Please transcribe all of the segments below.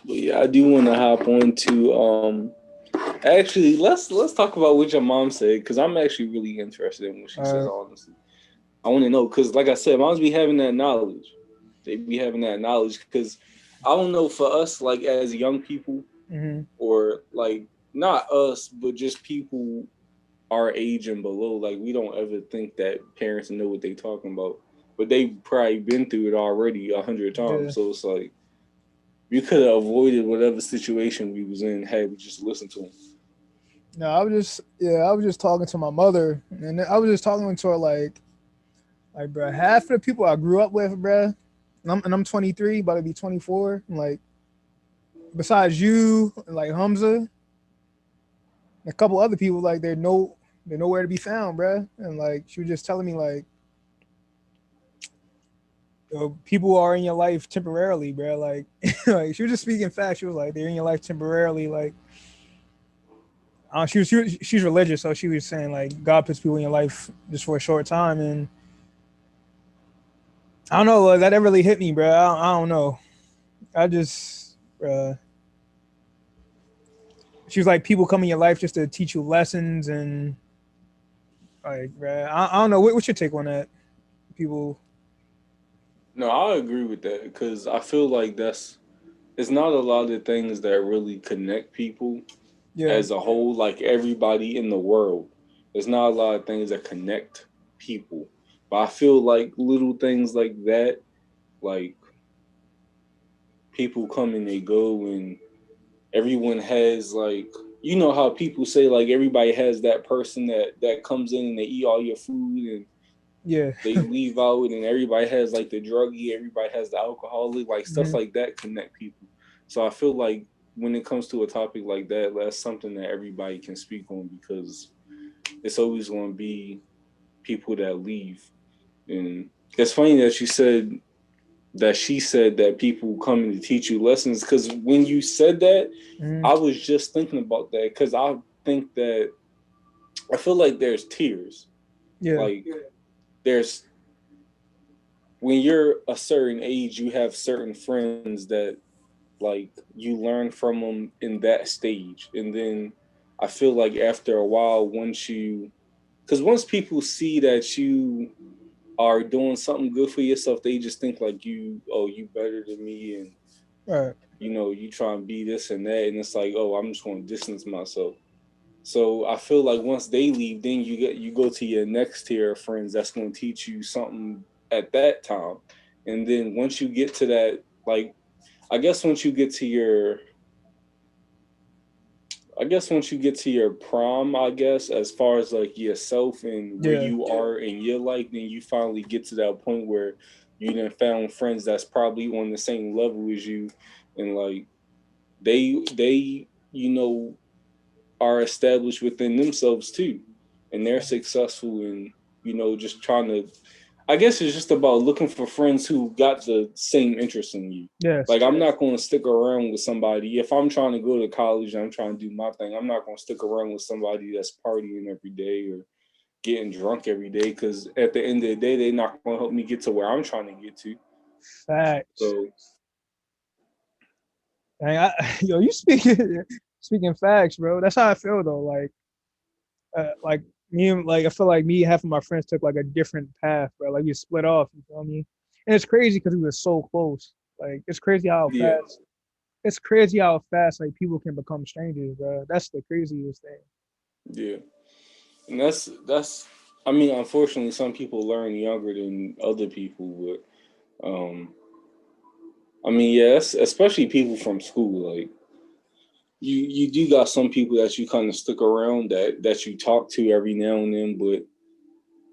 But yeah, I do want to hop on to actually let's talk about what your mom said because I'm actually really interested in what she says. Uh, Honestly, I want to know because, like I said, moms be having that knowledge. They be having that knowledge because I don't know for us like as young people mhm. or like not us but just people our age and below. Like we don't ever think that parents know what they talking about, but they probably been through it already 100 times. Yeah. So it's like we could have avoided whatever situation we was in had we just listened to them. No, I was just talking to my mother, and I was just talking to her like, bro, half of the people I grew up with, bro, and I'm 23, about to be 24. And like, besides you, like Hamza, a couple other people, like they're nowhere to be found, bro. And like, she was just telling me like, people are in your life temporarily, bro. Like, like she was just speaking facts. She was like, they're in your life temporarily, like. She's religious, so she was saying like God puts people in your life just for a short time, and I don't know, like, that really hit me, bro. I don't know. I just, she was like, people come in your life just to teach you lessons, and like, bro, I don't know. What's your take on that? People, No, I agree with that because I feel like that's it's not a lot of things that really connect people yeah, as a whole. Like everybody in the world, there's not a lot of things that connect people. But I feel like little things like that, like people come and they go, and everyone has like you know how people say like everybody has that person that comes in and they eat all your food and yeah, they leave out, and everybody has like the druggie, everybody has the alcoholic, like stuff mhm, like that connect people. So I feel like when it comes to a topic like that, that's something that everybody can speak on because it's always going to be people that leave. And it's funny that you said that she said that people coming to teach you lessons because when you said that, mhm, I was just thinking about that because I think that I feel like there's tiers. yeah, Like there's when you're a certain age, you have certain friends that like you learn from them in that stage, and then I feel like after a while, because once people see that you are doing something good for yourself, they just think like you better than me, and right, you try and be this and that, and it's like, oh, I'm just going to distance myself. So I feel like once they leave, then you go to your next tier of friends that's going to teach you something at that time, and then once you get to that, like I guess once you get to your I guess once you get to your prom, I guess as far as like yourself and where yeah, you are in your life, then you finally get to that point where you done found friends that's probably on the same level as you, and like they are established within themselves too, and they're successful and just trying to. I guess it's just about looking for friends who got the same interest in you. yes, Like I'm not going to stick around with somebody if I'm trying to go to college and I'm trying to do my thing. I'm not going to stick around with somebody that's partying every day or getting drunk every day because at the end of the day, they're not going to help me get to where I'm trying to get to. facts. So Dang, yo, you speaking facts, bro. That's how I feel though. Like me and like I feel like me half of my friends took like a different path, bro. Like we split off. You feel me? And it's crazy because we were so close. Like yeah, it's crazy how fast like people can become strangers, bro. That's the craziest thing. yeah, and that's. I mean, unfortunately, some people learn younger than other people, but I mean, yes, especially people from school. Like you do got some people that you kind of stick around that you talk to every now and then, but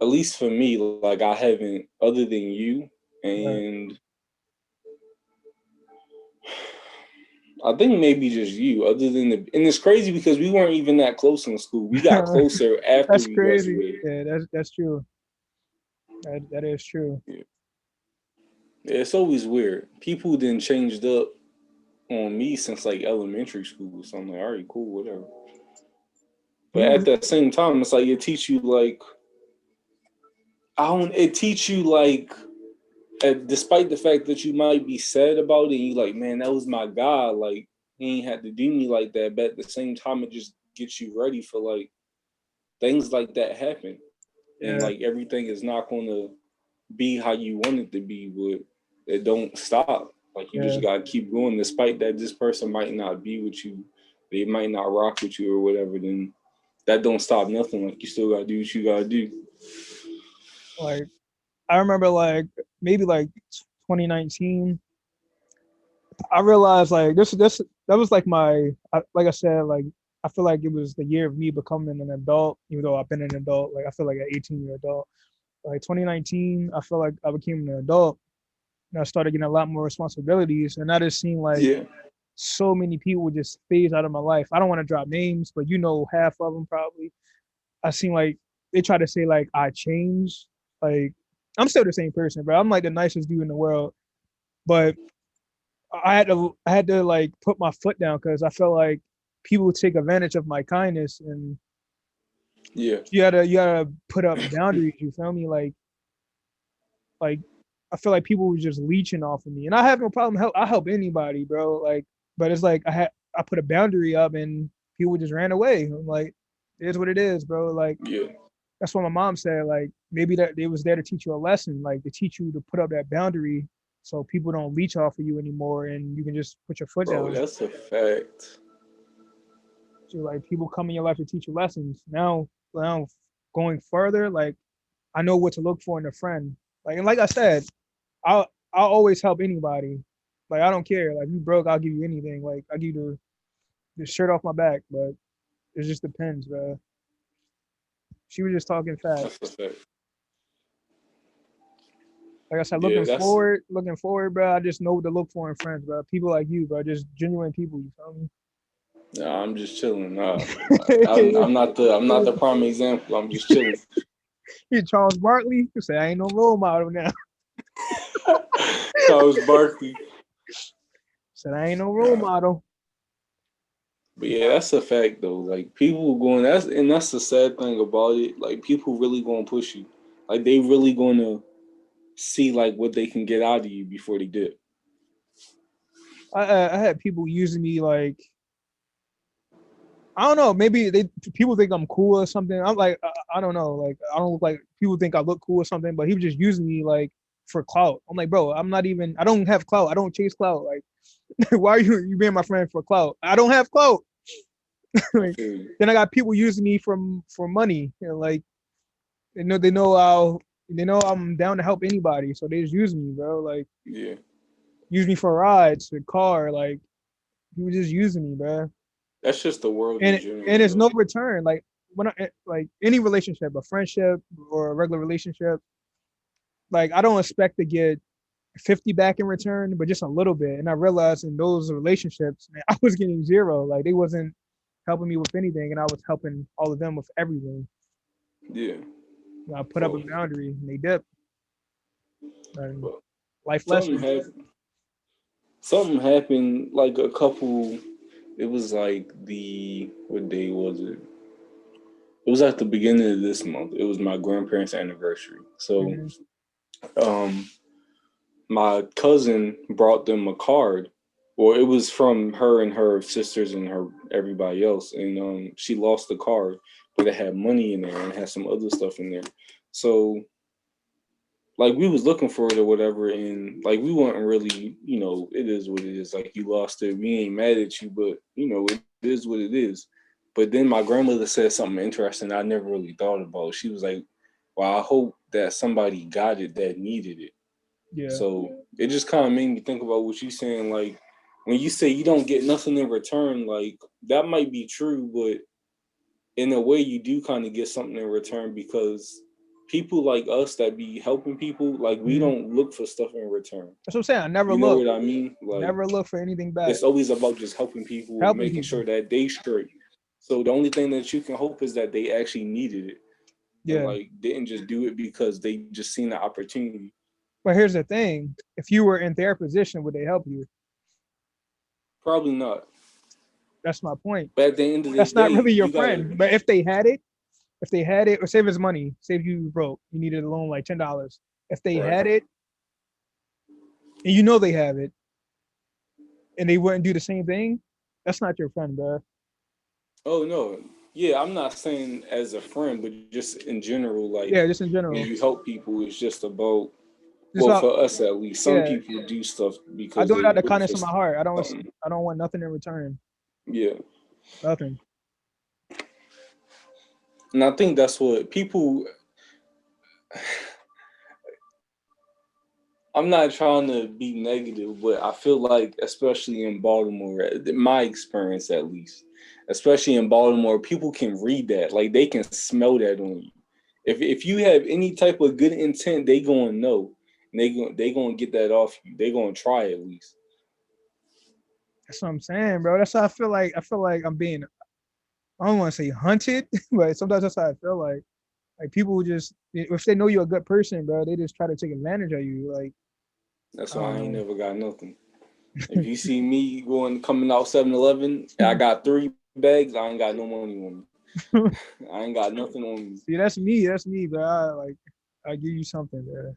at least for me, like I haven't other than you, Right. and I think maybe just you. Other than and it's crazy because we weren't even that close in school. We got closer after That's we crazy. graduated. Yeah, that's true. That is true. Yeah. Yeah, it's always weird. People then changed up on me since like elementary school. So I'm like, all right, cool, whatever. But at You that same time, it's like it teach you like I don't. It teach you like despite the fact that you might be sad about it, and you like, man, that was my guy. Like he ain't had to do me like that. But at the same time, it just gets you ready for like things like that happen, and Yeah, like everything is not gonna be how you want it to be. But it don't stop. Like you yeah. just gotta keep going, despite that this person might not be with you, they might not rock with you or whatever. Then that don't stop nothing. Like you still gotta do what you gotta do. Like I remember like maybe like 2019. I realized like this that was like like I said, like I feel like it was the year of me becoming an adult, even though I've been an adult. Like I feel like an 18-year adult. Like 2019, I feel like I became an adult and I started getting a lot more responsibilities. And I just seen like Yeah, so many people just phase out of my life. I don't want to drop names, but you know half of them probably. I seen like they try to say like I changed. Like I'm still the same person, bro. I'm like the nicest dude in the world, but I had to like put my foot down because I felt like people would take advantage of my kindness, and yeah, you gotta put up boundaries. You feel me? Like I feel like people were just leeching off of me, and I have no problem I help anybody, bro. Like, but it's like I put a boundary up, and people just ran away. I'm like, it is what it is, bro. Like yeah. that's what my mom said. Like maybe that they was there to teach you a lesson, like to teach you to put up that boundary so people don't leech off of you anymore, and you can just put your foot Bro, down. that's a fact. So like people come in your life to teach you lessons. Now going further, like I know what to look for in a friend. Like and like I said, I'll always help anybody. Like I don't care. Like you broke, I'll give you anything. Like I give you the shirt off my back, but it just depends, bro. She was just talking That's a facts. fact. Like I said, Yeah, that's. looking forward, bro. I just know what to look for in friends, bro. People like you, bro. Just genuine people. You feel Nah, I'm just chilling. Nah, me? I'm not the prime example. I'm just chilling. You Charles Barkley. You say I ain't no role model now. Charles Barkley. Said I ain't no role Nah. model. But yeah, that's a fact though. Like people going that's the sad thing about it. Like people really gonna push you. Like they really gonna see like what they can get out of you before they dip. I had people using me like I don't know. Maybe they people think I'm cool or something. I'm like I don't know. Like I don't look like people think I look cool or something. But he was just using me like for clout. I'm like, bro, I'm not even. I don't have clout. I don't chase clout. Like, why are you being my friend for clout? I don't have clout. I Like, feel you. then I got people using me for money. You know, like they know I'm down to help anybody. So they just use me, bro. Like Yeah. use me for rides, for car. Like he was just using me, bro. That's just the world in And general it's no though. return. Like when I like any relationship, a friendship or a regular relationship, like I don't expect to get 50 back in return, but just a little bit. And I realized in those relationships, man, I was getting zero. Like they wasn't helping me with anything, and I was helping all of them with everything. Yeah. I put up a Bro. boundary, and they dipped. And Bro. life Something lessons. happened. Something happened like a couple. It was like the what day was it? It was at the beginning of this month. It was my grandparents' anniversary. So Mm-hmm. um my cousin brought them a card. Well, it was from her and her sisters and her everybody else, and she lost the card, but it had money in there and had some other stuff in there. So like we was looking for it or whatever, and like we weren't really, it is what it is. Like you lost it, we ain't mad at you, but it is what it is. But then my grandmother said something interesting I never really thought about. She was like, "Well, I hope that somebody got it that needed it." Yeah, So it just kind of made me think about what you saying. Like when you say you don't get nothing in return, like that might be true, but in a way you do kind of get something in return because people like us that be helping people, like we mm-hmm. don't look for stuff in return. That's what I'm saying. I You know what I mean? Like never look for anything back. it's always about just helping people and Helping making people. sure that they straight. So the only thing that you can hope is that they actually needed it and Yeah, like didn't just do it because they just seen the opportunity. but here's the thing: if you were in their position, would they help you? Probably not. That's my point. But at the end of the That's not day, really your you gotta. friend. But if they had it, or save his money, save you broke, you needed a loan like $10. If they Right. had it, and you know they have it, and they wouldn't do the same thing, that's not your friend, bro. Oh no, yeah, I'm not saying as a friend, but just in general, like Yeah, just in when general. you help people, it's just about, Just well, about, for us at least, some yeah. people do stuff I because do it they out the look kindness for of my heart. something. I don't want nothing in return. Yeah, Nothing. and I think that's what people. I'm not trying to be negative, but I feel like, especially in Baltimore, my experience at least, especially in Baltimore, people can read that. Like they can smell that on you. If you have any type of good intent, they gonna know, and they gonna get that off you. They gonna try at least. That's what I'm saying, bro. That's how I feel like. I feel like I'm being. I don't want to say hunted, but sometimes that's how I feel like. Like people just, if they know you're a good person, bro, they just try to take advantage of you. Like That's I why I don't ain't know. never got nothing. If you see me going coming out 7-Eleven, and I got 3 bags, I ain't got no money on me. I ain't got nothing on me. See, that's me. That's me, bro. I give you something, bro.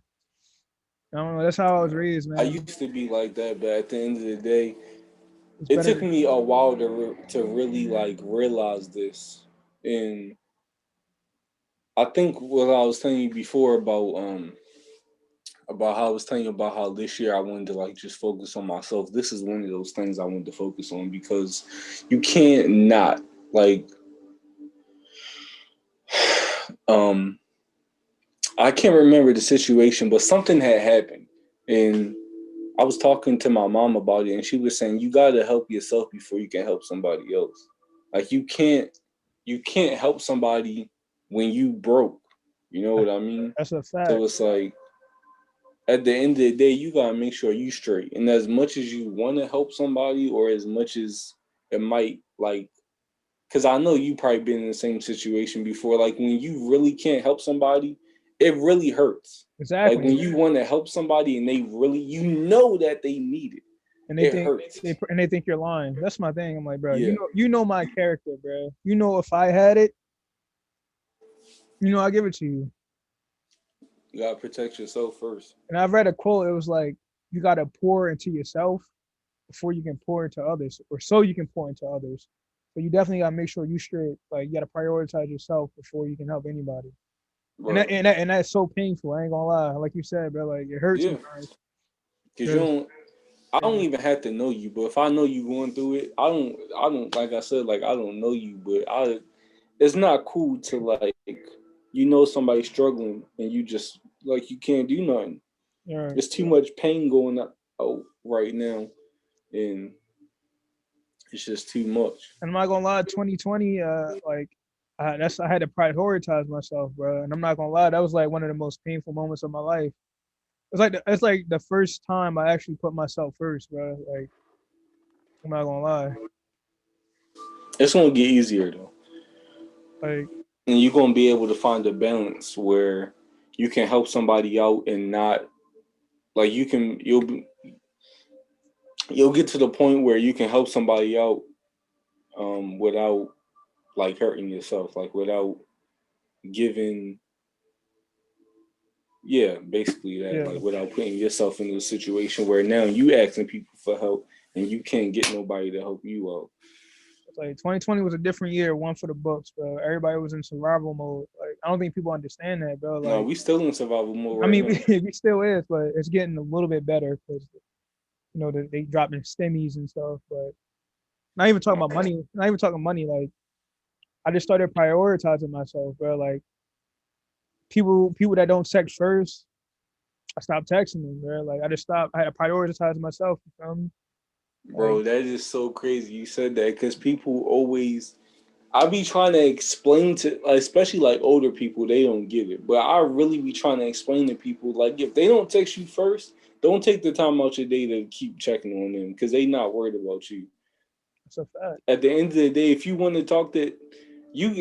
I don't know. That's how I was raised, I man. used to be like that, but at the end of the day, It's it better took to. me a while to really like realize this. And I think what I was telling you before about how I was telling you about how this year I wanted to like just focus on myself. This is one of those things I wanted to focus on because you can't not like um I can't remember the situation, but something had happened, and I was talking to my mom about it, and she was saying you got to help yourself before you can help somebody else. Like you can't help somebody when you broke. You know what I mean? That's a So fact. it's like at the end of the day, you gotta make sure you straight. And as much as you want to help somebody, or as much as it might like, because I know you probably been in the same situation before. Like when you really can't help somebody, it really hurts. Like when Exactly. you want to help somebody and they really, you know that they need it, And it hurts. they think you're lying. That's my thing. I'm like, bro, Yeah, you know my character, bro. You know if I had it, I give it to you. you gotta protect yourself first. And I read a quote. It was like, you got to pour into yourself before you can pour into others, or so you can pour into others. So you definitely got to make sure you straight. Like you got to prioritize yourself before you can help anybody. Right. And that's so painful. I ain't gonna lie. Like you said, bro, like it hurts Yeah. sometimes. Cause you 'Cause, don't. I don't even have to know you, but if I know you going through it, I don't. Like I said, like I don't know you, but I. It's not cool to like, you know, somebody struggling and you just like you can't do nothing. yeah. There's too much pain going out right now, and it's just too much. And I'm not gonna lie, 2020, like I had to prioritize myself, bro. And I'm not gonna lie, that was like one of the most painful moments of my life. It's like the first time I actually put myself first, bro. Like I'm not gonna lie, It's gonna get easier though, like and you're gonna be able to find a balance where you can help somebody out and not like you'll get to the point where you can help somebody out without like hurting yourself, like without giving, yeah, basically that, yeah. like without putting yourself in a situation where now you asking people for help and you can't get nobody to help you out. It's like 2020 was a different year, one for the books, bro. Everybody was in survival mode. Like I don't think people understand that, bro. No, Like we still in survival mode I right mean, now. we still is, but it's getting a little bit better because they dropping stimmies and stuff. But not even talking about money. Not even talking money. Like I just started prioritizing myself, bro. Like people that don't text first, I stopped texting them, bro. Like I just stopped. I had to prioritize myself. You feel me? Like Bro, that is so crazy you said that because people always, I be trying to explain to, especially like older people, they don't get it. But I really be trying to explain to people, like, if they don't text you first, don't take the time out your day to keep checking on them because they not worried about you. it's a fact. At the end of the day, if you want to talk to, you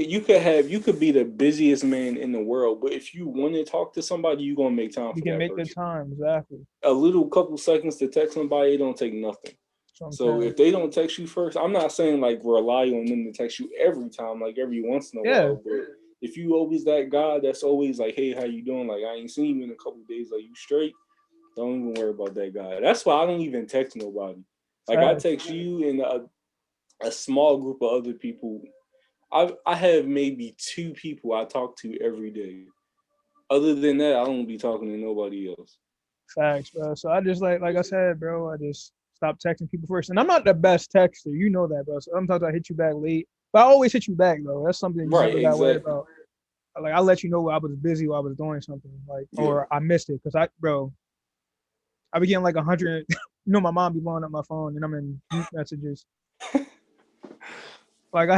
could be the busiest man in the world, but if you want to talk to somebody, you gonna make time You for can that make the person. time exactly. A little couple seconds to text somebody, it don't take nothing. That's what I'm So saying. if they don't text you first, I'm not saying like rely on them to text you every time, like every once in a Yeah, while. But if you always that guy that's always like, hey, how you doing? Like I ain't seen you in a couple days, like you straight. Don't even worry about that guy. That's why I don't even text nobody. Like I Facts. text you and a small group of other people. I have maybe two people I talk to every day. Other than that, I don't be talking to nobody else. Facts, bro. So I just like I said, bro, I just stopped texting people first. And I'm not the best texter. You know that, bro. So sometimes I hit you back late. But I always hit you back though. That's something you Right, never got worried exactly. about. Like I let you know I was busy while I was doing something, like Yeah. or I missed it. Cause I be getting like 100. My mom be blowing up my phone and I'm in group messages. Like I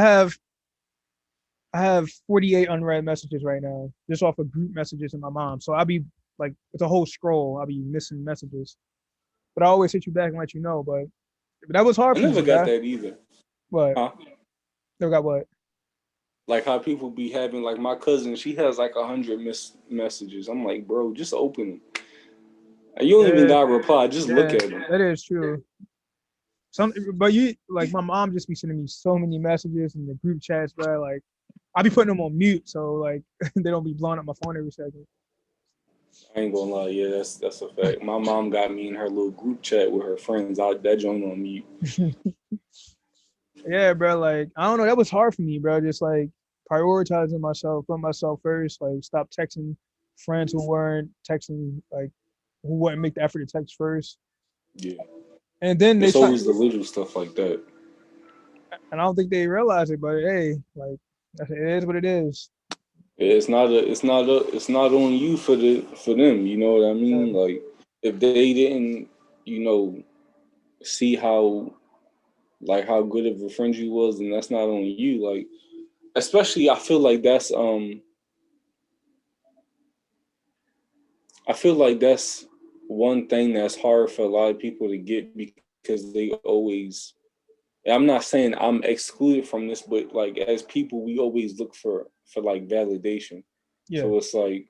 have 48 unread messages right now, just off of group messages in my mom. So I'll be like, it's a whole scroll. I'll be missing messages. But I always hit you back and let you know. But that was hard I for never me, got bro. that either. What? Huh? Never got what? Like how people be having like my cousin, she has like 100 messages. I'm like, bro, just open them. You don't even Yeah, gotta reply, just look yeah, at them. that is true. But you like my mom just be sending me so many messages in the group chats, bro. Like I be putting them on mute, so like they don't be blowing up my phone every second. I ain't gonna lie, yeah, that's a fact. My mom got me in her little group chat with her friends. That joint on mute. Yeah, bro. Like I don't know, that was hard for me, bro. Just like prioritizing myself, putting myself first. Like stop texting friends who weren't texting, like who wouldn't make the effort to text first. Yeah, And then they it's try, always the little stuff like that. and I don't think they realize it, but hey, like it is what it is. Yeah, it's not on you for them. You know what I Uh, mean? Like if they didn't, you know, see how good of a friend you was, then that's not on you. Like especially, I feel like that's one thing that's hard for a lot of people to get because they always. I'm not saying I'm excluded from this, but like as people, we always look for like validation. So yeah. it's like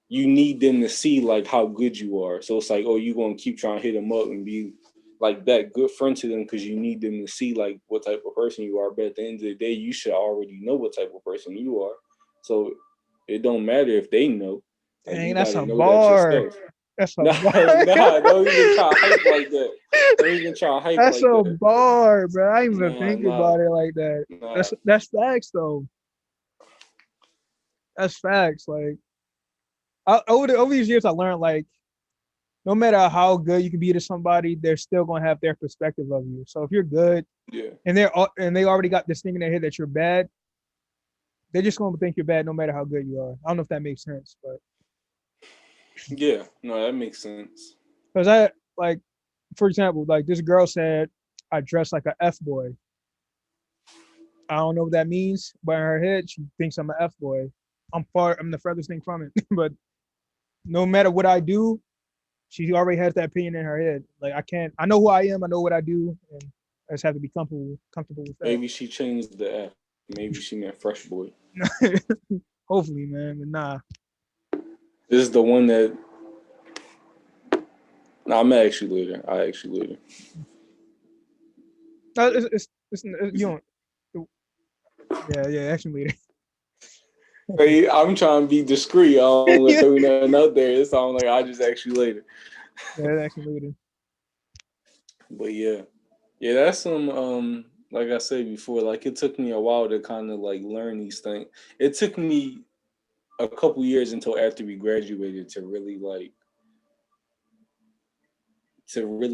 you need them to see like how good you are. So it's like, oh, you gonna keep trying to hit them up and be like that good friend to them because you need them to see like what type of person you are. But at the end of the day, you should already know what type of person you are. So it don't matter if they know. Like Dang, you that's gotta a know that bar. yourself. That's a Nah, bar. nah, don't even try to hype like that. Don't even try to hype That's like a that. bar, bro. I didn't even Nah, think nah, about it like that. nah. That's facts though. That's facts. Like over these years, I learned like no matter how good you can be to somebody, they're still gonna have their perspective of you. So if you're good Yeah, and they already got this thing in their head that you're bad, they're just gonna think you're bad no matter how good you are. I don't know if that makes sense, but yeah. No, that makes sense. because I like, for example, like this girl said I dress like a F boy. I don't know what that means, but in her head she thinks I'm an F boy. I'm the furthest thing from it. But no matter what I do, she already has that opinion in her head. Like I know who I am, I know what I do, and I just have to be comfortable with that. Maybe she changed the F. Maybe she meant fresh boy. Hopefully, man. But nah. This is the one that. Nah, I'm actually later. I actually later. You don't. Yeah, yeah. Actually, Hey, I'm trying to be discreet. I don't want to yeah, throw nothing out there. It sounds like I just actually later. actually. But yeah, yeah, that's some. Like I said before, like it took me a while to kind of like learn these things. It took me a couple years until after we graduated to really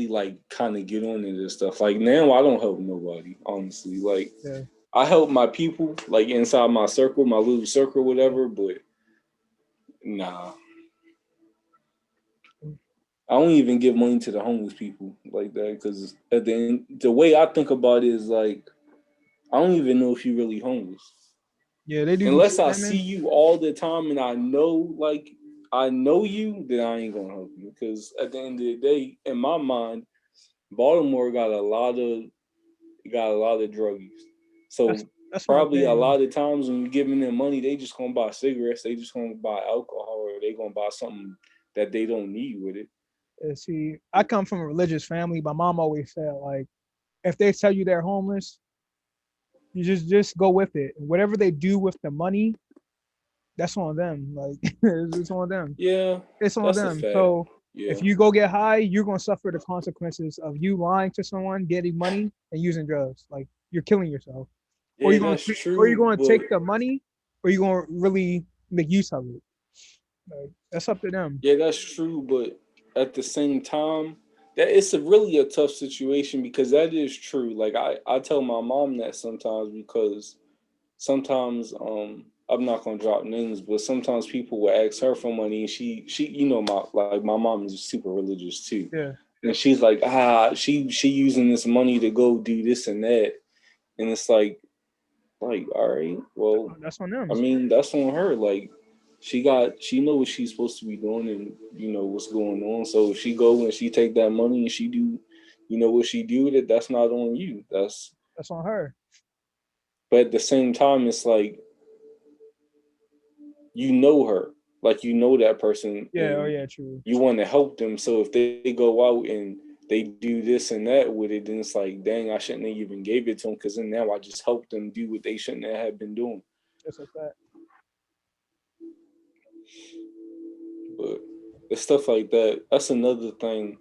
like kind of get on into this stuff. Like now, I don't help nobody. Honestly, like Yeah, I help my people, like inside my circle, my little circle, yeah. whatever. But nah, I don't even give money to the homeless people like that because at the end, the way I think about it is like I don't even know if you're really homeless Yeah, they do be unless I see scamming. you all the time and I know you, then I ain't gonna help you because at the end of the day, in my mind, Baltimore got a lot of druggies. That's So that's my probably a thing. lot of times when you're giving them money, they just gonna buy cigarettes, they just gonna buy alcohol, or they gonna buy something that they don't need with it. See, I come from a religious family. My mom always said like, if they tell you they're homeless, you just go with it. Whatever they do with the money, that's on them. Like it's on them. Yeah, It's on that's a them. fact. So Yeah. If you go get high, you're gonna suffer the consequences of you lying to someone, getting money, and using drugs. Like you're killing yourself, or Yeah, that's you're true, gonna but take the money, or you're gonna really make use of it. Like, that's up to them. yeah, that's true, but at the same time, that it's a really a tough situation because that is true. Like I tell my mom that sometimes because sometimes I'm not gonna drop names, but sometimes people will ask her for money and she my mom is super religious too. Yeah, And she's like, she using this money to go do this and that. And it's like, all right, well, that's on them. I mean, that's on her. Like, she know what she's supposed to be doing, and what's going on. So if she go and she take that money and she do, what she do with it, that's not on you. That's on her. But at the same time, it's like you know her, like you know that person, Yeah. Oh and yeah. True. you want to help them. So if they go out and they do this and that with it, then it's like, dang, I shouldn't have even gave it to them because then now I just helped them do what they shouldn't have been doing. That's a fact. But it's stuff like that. That's another thing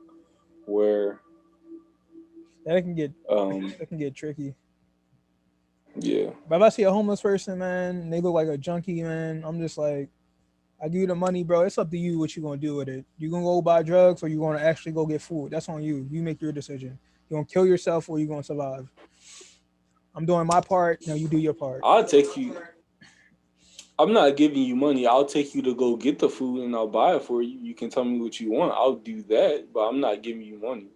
where, That can get um, that can get tricky. yeah, But if I see a homeless person, man, and they look like a junkie, man, I'm just like, I give you the money, bro. It's up to you what you gonna do with it. You gonna go buy drugs or you gonna actually go get food? That's on you. You make your decision. You gonna kill yourself or you gonna survive? I'm doing my part. Now you do your part. I'll take you. I'm not giving you money. I'll take you to go get the food and I'll buy it for you. You can tell me what you want. I'll do that, but I'm not giving you money.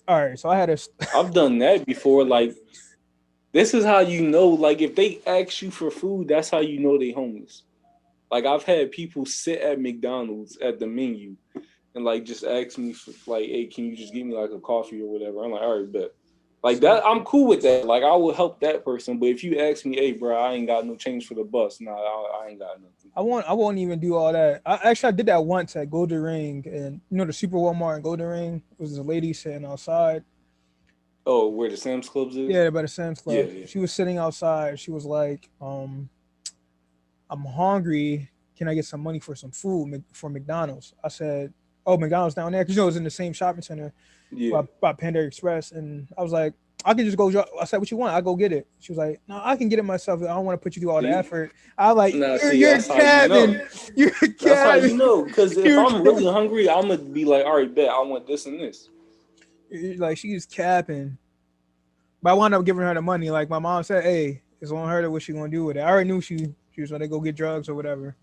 All right. So I had a I've done that before. Like, this is how you know. Like, if they ask you for food, that's how you know they homeless. Like, I've had people sit at McDonald's at the menu and like just ask me for like, hey, can you just give me like a coffee or whatever? I'm like, all right, bet. Like so that, I'm cool with that. Like I will help that person. But if you ask me, hey, bro, I ain't got no change for the bus, nah, I ain't got nothing. I won't even do all that. I did that once at Golden Ring, and the Super Walmart in Golden Ring was a lady sitting outside. Oh, where the Sam's Clubs is? Yeah, by the Sam's Yeah, Club. yeah, She was sitting outside. She was like, I'm hungry. Can I get some money for some food for McDonald's? I said, oh, McDonald's down there, because it was in the same shopping center yeah. by Panda Express, and I was like, I can just go. I said, what you want? I go get it. She was like, no, I can get it myself. I don't want to put you through all the See, effort. I was like, now see, you're that's how you know. cabin, you're That's how you cabin, know. Because if you're I'm really cabin. hungry, I'm gonna be like, all right, bet I want this and this. Like she's capping. But I wound up giving her the money. Like my mom said, hey, it's on her to what she gonna do with it. I already knew she was gonna go get drugs or whatever.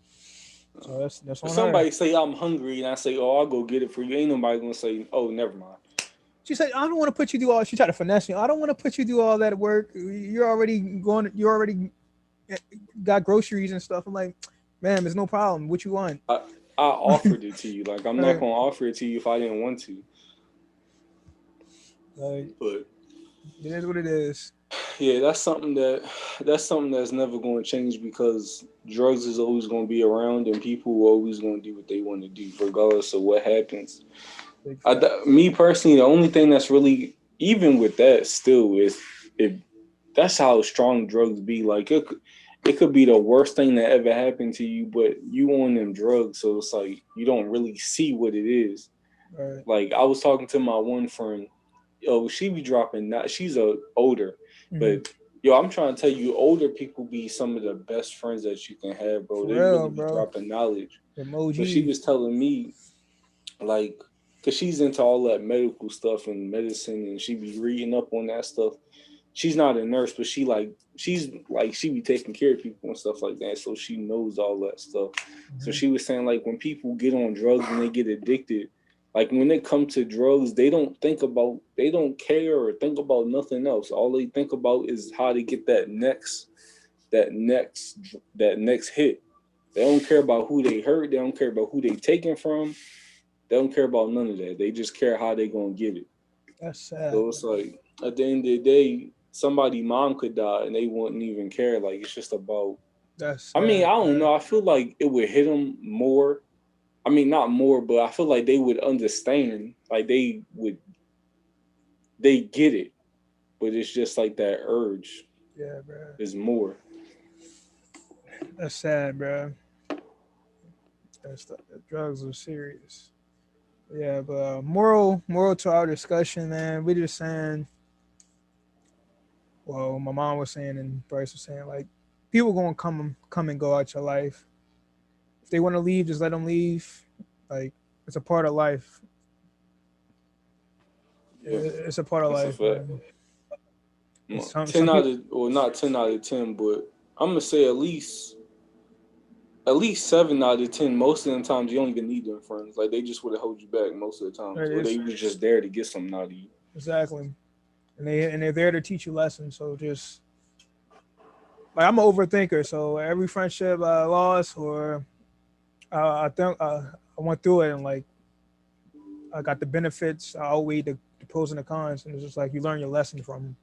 So that's If on her. somebody say I'm hungry and I say, oh, I'll go get it for you, ain't nobody gonna say, oh, never mind. She said, I don't want to put you through all. She tried to finesse me. I don't want to put you through all that work. You're already going. You already got groceries and stuff. I'm like, ma'am, it's no problem. What you want? I I offered it to you. Like I'm not Like, gonna offer it to you if I didn't want to. like, But it is what it is. yeah, that's something that's never going to change because drugs is always going to be around and people are always going to do what they want to do regardless of what happens. Big facts. Me personally, the only thing that's really even with that still is if that's how strong drugs be. Like it could be the worst thing that ever happened to you, but you on them drugs, so it's like you don't really see what it is. Right. Like I was talking to my one friend, yo, she be dropping. Not she's a older, Mm-hmm. but yo, I'm trying to tell you, older people be some of the best friends that you can have, bro. For They real, really be bro. dropping knowledge. Them But she OGs. was telling me like, cause she's into all that medical stuff and medicine, and she be reading up on that stuff. She's not a nurse, but she be taking care of people and stuff like that, so she knows all that stuff. So Mm-hmm. she was saying like when people get on drugs and they get addicted, like when it comes to drugs, they don't care or think about nothing else. All they think about is how to get that next that next hit. They don't care about who they hurt. They don't care about who they taking from. They don't care about none of that. They just care how they gonna get it. That's sad, So bro. it's like at the end of the day, somebody mom could die and they wouldn't even care. Like it's just about. That's I mean, sad, I don't bro. know. I feel like it would hit them more. I mean, not more, but I feel like they would understand. Like they get it, but it's just like that urge Yeah, bro. is more. That's sad, bro. The drugs are serious. Yeah, but moral to our discussion, man. We just saying, well, my mom was saying and Bryce was saying, like, people gonna come and go out your life. If they want to leave, just let them leave. Like, it's a part of life. Yeah, It's a part of that's a life, fact. man. It's Well, some 10 out people. of, or not 10 out of 10, but I'm gonna say at least 7 out of 10. Most of the times, you don't even need them friends. Like they just would have hold you back most of the times, or It's they was just there to get something out of you. exactly, and they're there to teach you lessons. So just like I'm an overthinker, so every friendship I lost or I think I went through it and like I got the benefits. I outweighed the pros and the cons, and it's just like you learn your lesson from them.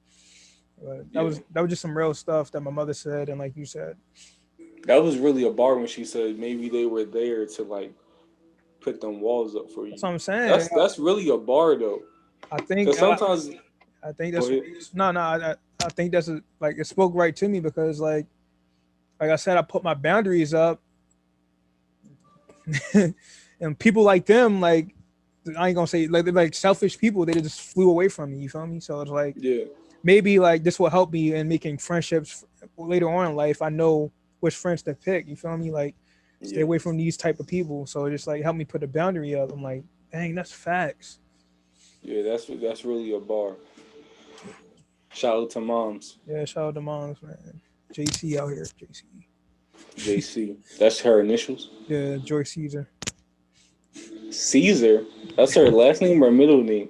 But that Yeah, was that was just some real stuff that my mother said, and like you said, that was really a bar when she said maybe they were there to like put them walls up for that's you. what I'm saying. That's really a bar though, I think because sometimes I think go that's ahead. no. I think that's like it spoke right to me because like I said, I put my boundaries up, and people like them like I ain't gonna say like they're like selfish people. They just flew away from me. You feel me? So it's like Yeah, maybe like this will help me in making friendships later on in life. I know which friends to pick. You feel me? Like stay yeah, away from these type of people. So just like help me put a boundary up. I'm like, dang, that's facts. yeah. That's really a bar. Shout out to moms. Yeah, shout out to moms, man. JC out here, JC. JC. That's her initials. Yeah, Joy Caesar. Caesar. That's her last name or middle name.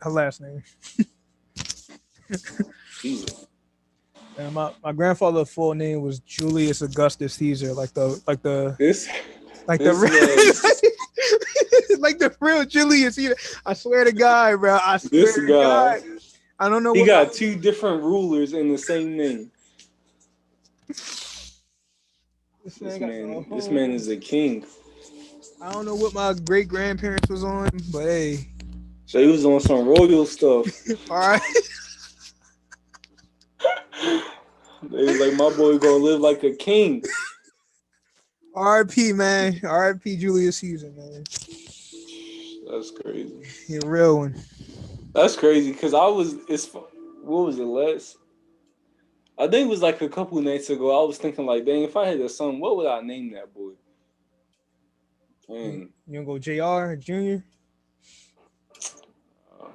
Her last name. Caesar. And my grandfather's full name was Julius Augustus Caesar, This like the this man. like the real Julius. I swear to God, bro. I This swear to guy. God. I don't know He what my got two different rulers in the same name. this This man got the man. This man whole. is a king. I don't know what my great grandparents was on, but hey, So he shout was on some royal stuff. out. All right. They was like, my boy gonna live like a king. R.I.P. man. R.I.P. Julius Caesar, man. That's crazy. He a real one. That's crazy because I was. What was it? Last. I think it was like a couple nights ago. I was thinking like, dang, if I had a son, what would I name that boy? You, Dang. you gonna go Jr. Junior? Uh,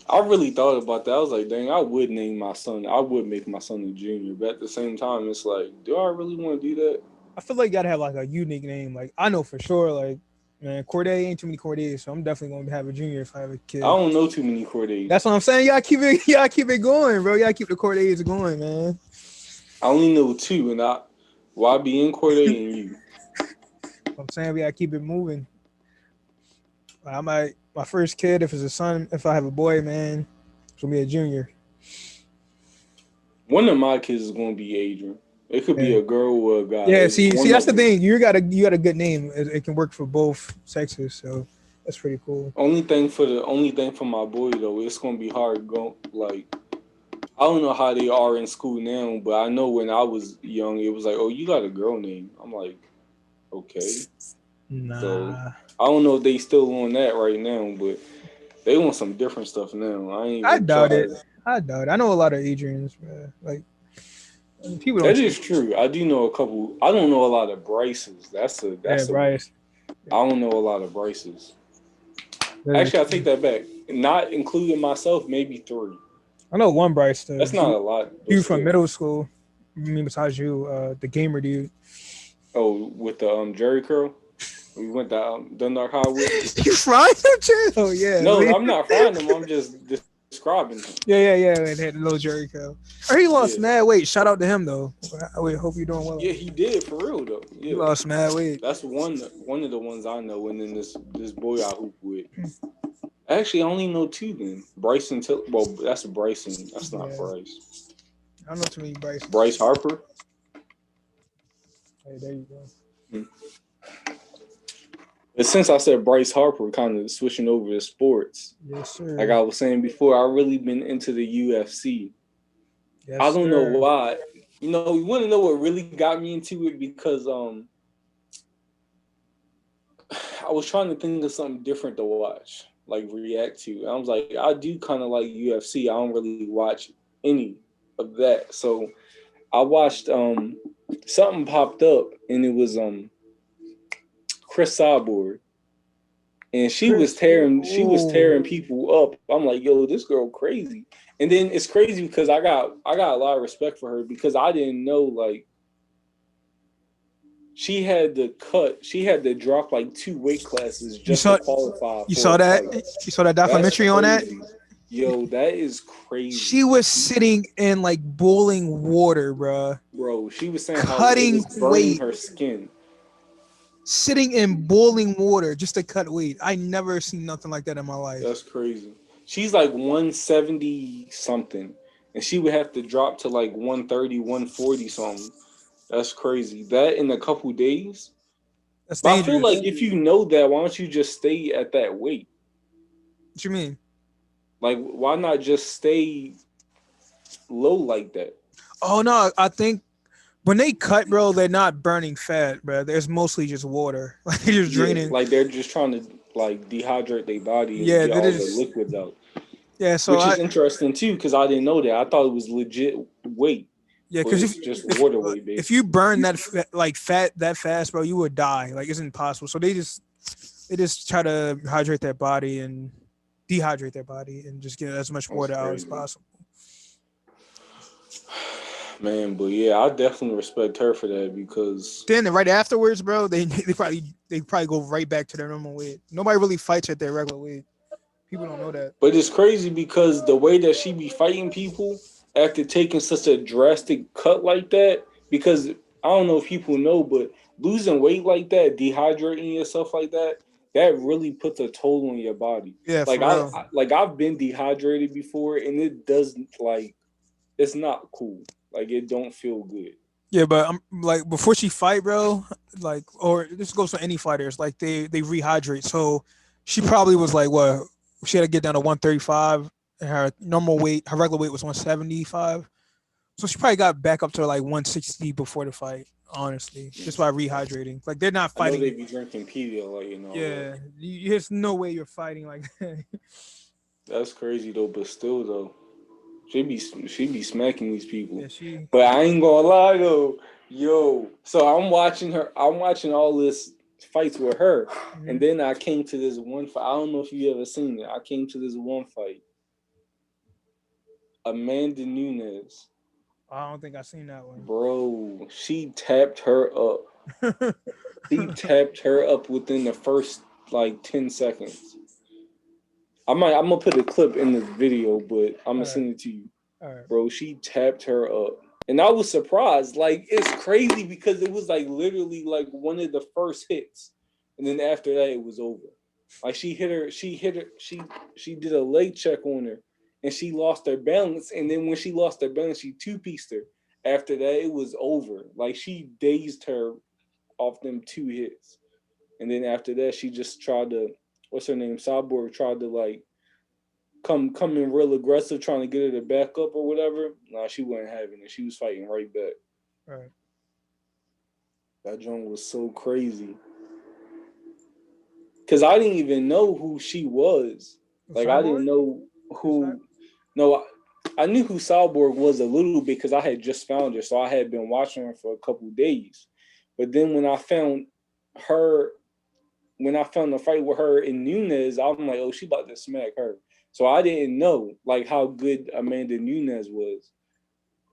I really thought about that. I was like, dang, I would name my son. I would make my son a junior, but at the same time, it's like, do I really want to do that? I feel like you gotta have like a unique name. Like I know for sure, like man, Corday ain't too many Cordays, so I'm definitely gonna have a junior if I have a I kid. don't know too many Cordays. That's what I'm saying. You gotta keep it. You gotta keep it going, bro. You gotta keep the Cordays going, man. I only know two, and why be in Corday and you? I'm saying we gotta keep it moving. I might my first kid, if it's a son, if I have a boy, man, it's gonna be a junior. One of my kids is gonna be Adrian. It could be Yeah. a girl or a guy. Yeah, It's see, one that's of the them. thing. You got a good name. It can work for both sexes, so that's pretty cool. Only thing for my boy though, it's gonna be hard going. Like I don't know how they are in school now, but I know when I was young, it was like, oh, you got a girl name. I'm like, okay. So Nah, I don't know if they still on that right now, but they want some different stuff now. I ain't I even doubt it. tried. I doubt it. I know a lot of Adrians, man. Like people don't That change. is true. I do know a couple. I don't know a lot of Bryces. That's a Yeah, that's a. Bryce. I don't know a lot of Bryces. That is Actually, I true. take that back. Not including myself, maybe three. I know one Bryce though. That's not a lot, but Dude from still. middle school. I mean, besides you, the gamer dude. Oh, with the Jerry curl, we went to Dundalk High with. You fried him, too? Oh yeah, No, I'm not frying him. I'm just describing him. yeah. And had a little Jerry curl. Or he Yeah, lost mad weight. Shout out to him though. I hope you're doing well. yeah, he did for real though. He Yeah, lost mad weight. that's one of the ones I know. And then this boy I hoop with. Actually, I only know two. Then Bryson. Well, that's Bryson. That's not Yeah, Bryce. I don't know too many Bryces. Bryce Harper. Hey, there you go. Hmm. But since I said Bryce Harper, kind of switching over to sports, Yes, like sir. I was saying before, I really been into the UFC. I Yes, don't know sir. why. You want to know what really got me into it because I was trying to think of something different to watch, like react to. And I was like, I do kind of like UFC. I don't really watch any of that. So I watched something popped up and it was Chris Cyborg and Chris. she was Oh, tearing people up. I'm like, yo, this girl crazy. And then it's crazy because I got a lot of respect for her because I didn't know like she had to drop like two weight classes you just to saw qualify you for saw a that fight. you saw that That's documentary on that. crazy. Yo, that is She crazy. was sitting in like boiling water, bruh, Bro, she was saying how it cutting was burning weight, her skin. sitting in boiling water just to cut weight. I never seen nothing like that in my life. That's crazy. She's like 170 something. And she would have to drop to like 130, 140 something. That's crazy. That in a couple days. That's But I feel like dangerous. if you know that, why don't you just stay at that weight? What you mean? Like, why not just stay low like that? Oh no, I think when they cut, bro, they're not burning fat, bro. There's mostly just water. Like they're just Yeah, draining. like they're just trying to like dehydrate their body and Yeah, get they all the just liquids out, yeah. So which I is interesting too because I didn't know that. I thought it was legit weight, yeah, but because it's just if water weight if you basically. burn that like fat that fast, bro, you would die. Like it's impossible. So they just try to hydrate their body and dehydrate their body and just get as much That's water out as crazy, possible. man. But yeah, I definitely respect her for that because. Then right afterwards, bro, they probably go right back to their normal weight. Nobody really fights at their regular weight. People don't know that. But it's crazy because the way that she be fighting people after taking such a drastic cut like that, because I don't know if people know, but losing weight like that, dehydrating yourself like that, that really puts a toll on your body. Yeah, Like for real. like I've been dehydrated before, and it doesn't like it's not cool. Like it don't feel good. Yeah, but I'm like before she fight, bro. Like, or this goes for any fighters. Like they rehydrate. So she probably was like, what? She had to get down to 135. And her normal weight, her regular weight was 175. So she probably got back up to like 160 before the fight. Honestly, just by rehydrating. Like they're not I know they fighting. be drinking Pedialyte and all that. Yeah, there's no way you're fighting like that. That's crazy though, but still though. She be smacking these people. Yeah, she. But I ain't gonna lie though, yo. So I'm watching her. I'm watching all this fights with her, and Mhm. then I came to this one fight. I don't know if you ever seen it. I came to this one fight. Amanda Nunes, I don't think I seen that one. bro. She tapped her up. She tapped her up within the first like 10 seconds. I'm gonna put a clip in the video, but I'm All gonna right, send it to you. all right. Bro, she tapped her up. And I was surprised. Like, it's crazy because it was like literally like one of the first hits. And then after that it was over. Like she did a leg check on her and she lost her balance. And then when she lost her balance, she two-pieced her. After that, it was over. Like she dazed her off them two hits. And then after that, she just tried to what's her name? Cyborg tried to like come in real aggressive, trying to get her to back up or whatever. Nah, she wasn't having it. She was fighting right back. All right. That joint was so crazy because I didn't even know who she was. Like I didn't Cyborg. know Who's that? who. No, I knew who Cyborg was a little bit because I had just found her, so I had been watching her for a couple days. But then her, when I found the fight with her in Nunes, I'm like, oh, she about to smack her. So I didn't know like how good Amanda Nunes was.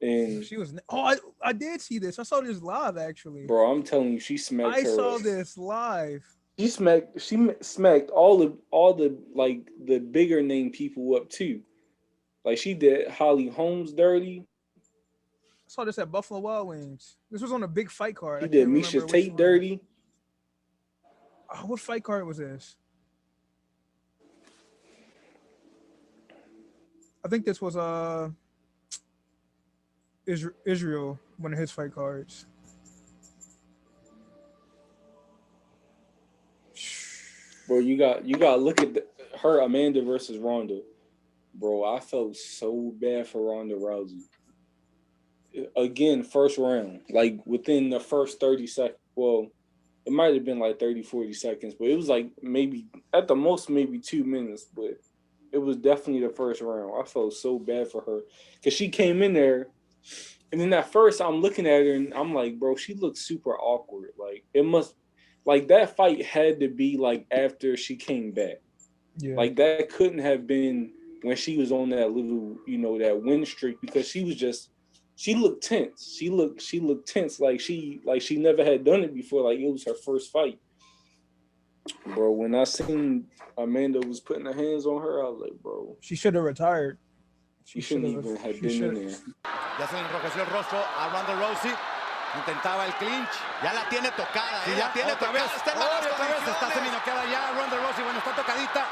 And She was. Oh, I did see this. I saw this live actually. bro, I'm telling you, she smacked I her up. saw this live. She smacked all the like the bigger name people up too. Like she did Holly Holmes dirty. I saw this at Buffalo Wild Wings. This was on a big fight card. She I did can't Misha remember which Tate one. dirty. Oh, what fight card was this? I think this was Israel, one of his fight cards. Bro, you got to look at her Amanda versus Ronda. Bro, I felt so bad for Ronda Rousey. Again, first round, like within the first 30 seconds. Well, It might have been like 30, 40 seconds, but it was like maybe at the most maybe 2 minutes. But it was definitely the first round. I felt so bad for her because she came in there, and then at first I'm looking at her and I'm like, bro, she looks super awkward. Like it must, like that fight had to be like after she came back. Yeah. Like that couldn't have been when she was on that little, that win streak because she looked tense. She looked tense like she never had done it before. Like it was her first fight. Bro, when I seen Amanda was putting her hands on her, I was like, bro, She should have retired. she shouldn't even have been in there. Ya se le enrojeció el rostro a Ronda Rousey. Intentaba el clinch. Ya la tiene tocada. Sí, ya tiene tocada. Está en malas condiciones. Está seminoqueada ya Ronda Rousey. Bueno, está tocadita.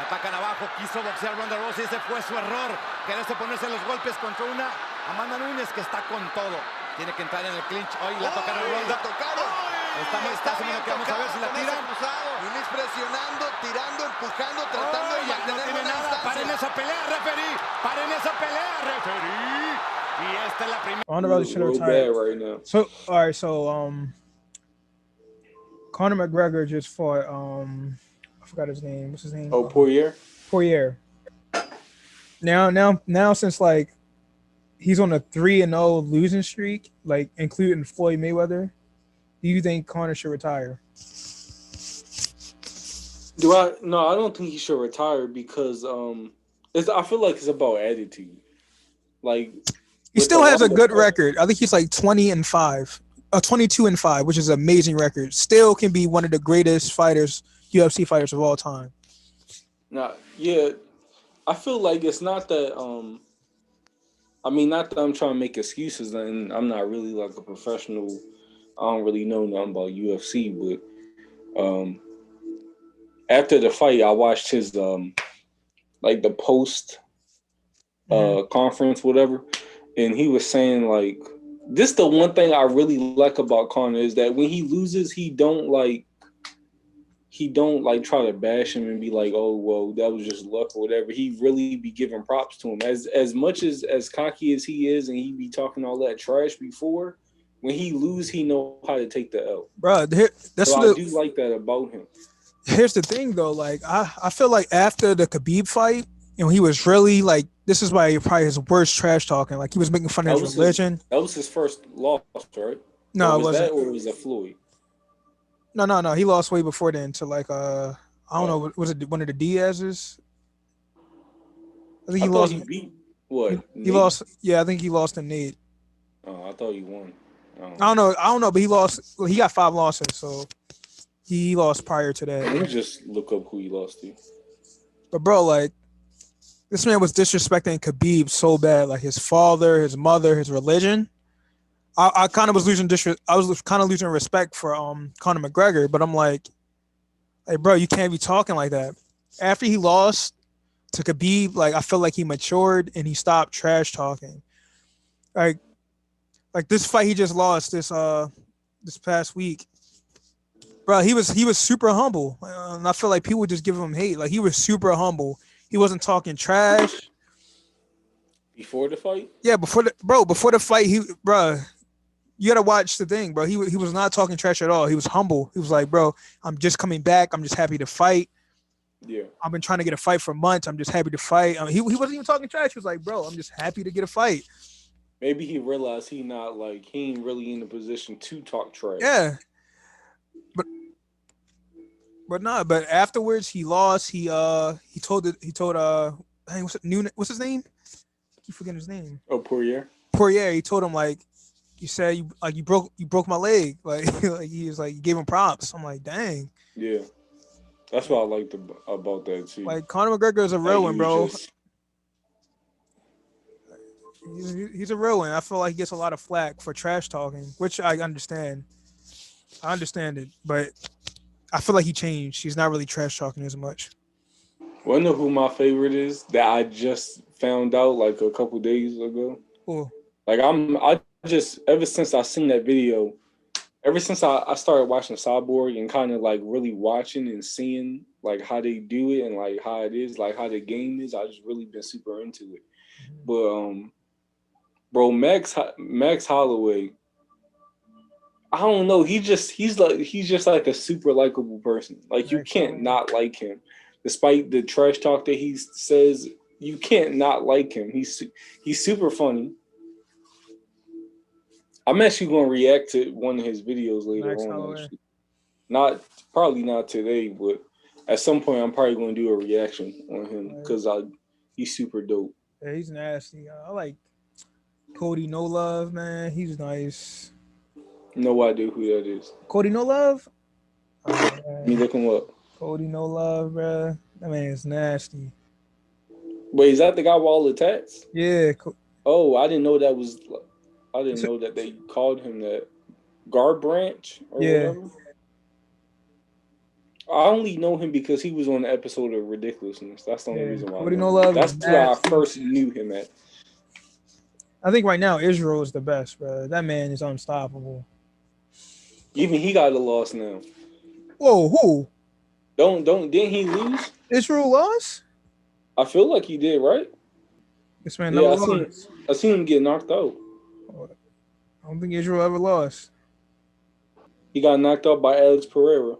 La atacan abajo. Quiso boxear Ronda Rousey. Ese fue su error. Quererse ponerse los golpes contra una Amanda Nunes que está con todo. Tiene que entrar en el clinch. Hoy la tocaron a Ronda. Está seminoqueada. Vamos a ver si la tiran. Nunes presionando, tirando, empujando, tratando de mantener no tiene nada. Paren esa pelea, referí. Paren esa pelea, referí. Y esta es la primera. Ronda Rousey should have Real retired. bad right now. So all right, so Conor McGregor just fought I forgot his name. What's his name? Oh, Poirier. Poirier. Now since like he's on a 3-0 losing streak, like including Floyd Mayweather, do you think Conor should retire? No, I don't think he should retire because I feel like it's about attitude. Like He still has a good record. I think he's like 20-5, 22-5, which is an amazing record. Still can be one of the greatest fighters, UFC fighters of all time. Nah, yeah, I feel like it's not that. I mean, not that I'm trying to make excuses, and I'm not really like a professional. I don't really know nothing about UFC, but after the fight, I watched his like the post conference, whatever, and he was saying like this. The one thing I really like about Conor is that when he loses, he don't like try to bash him and be like, oh well, that was just luck or whatever. He really be giving props to him as much as cocky as he is, and he be talking all that trash before. When he lose, he know how to take the L. Bro, that's so what I do like that about him. Here's the thing though, like I feel like after the Khabib fight, he was really like, this is why probably his worst trash talking. Like he was making fun of his religion. That was his first loss, right? No, or it wasn't. That, or was it Floyd? No. He lost way before then to like I don't know, was it one of the Diaz's? I think he lost. He beat what? He lost. Yeah, I think he lost to Nate. Oh, I thought he won. I don't know, but he lost. Well, he got 5 losses, so he lost prior to that. Let me just look up who he lost to. But bro, like this man was disrespecting Khabib so bad, like his father, his mother, his religion. I kind of was losing losing respect for Conor McGregor, but I'm like, hey bro, you can't be talking like that. After he lost to Khabib, like I felt like he matured and he stopped trash talking. Like this fight he just lost this past week, bro. He was super humble, and I feel like people just give him hate. Like he was super humble. He wasn't talking trash. Before the fight? Yeah, before the fight, you gotta watch the thing, bro. He was not talking trash at all. He was humble. He was like, bro, I'm just coming back. I'm just happy to fight. Yeah. I've been trying to get a fight for months. I'm just happy to fight. He wasn't even talking trash. He was like, bro, I'm just happy to get a fight. Maybe he realized he ain't really in the position to talk trash. Yeah. But afterwards he lost. He told hey, what's his name? I keep forgetting his name. Oh, Poirier. He told him like, you said you broke my leg. Like, like he was like, you gave him props. I'm like, dang. Yeah. That's what I liked about that too. Like Conor McGregor is a real one, bro. He's a real one. I feel like he gets a lot of flack for trash talking, which I understand. I understand it, but I feel like he changed. He's not really trash talking as much. Well, I know who my favorite is that I just found out like a couple days ago. Cool. Like I just ever since I seen that video, ever since I started watching Cyborg and kind of like really watching and seeing like how they do it and like how it is, like how the game is, I just really been super into it. But bro, Max Holloway, I don't know. He's just like a super likable person. Like you can't Excellent. not like him, despite the trash talk that he says. You can't not like him. He's super funny. I'm actually going to react to one of his videos later Max on. Holloway. Actually, probably not today, but at some point I'm probably going to do a reaction on him because he's super dope. Yeah, he's nasty. I like Cody No Love, man. He's nice. No idea who that is. Cody No Love? Oh, Let me man. look him up. Cody No Love, bro. That man is nasty. Wait, is that the guy with all the tats? Yeah. Oh, I didn't know that was. I didn't know that they called him that. Garbranch or Yeah. whatever. I only know him because he was on the episode of Ridiculousness. That's the only reason why. Cody No Love. That's where I first knew him at. I think right now Israel is the best, bro. That man is unstoppable. Even he got a loss now. Whoa, who? Didn't he lose? Israel lost? I feel like he did, right? This man Yeah, never lost. I seen him get knocked out. I don't think Israel ever lost. He got knocked out by Alex Pereira.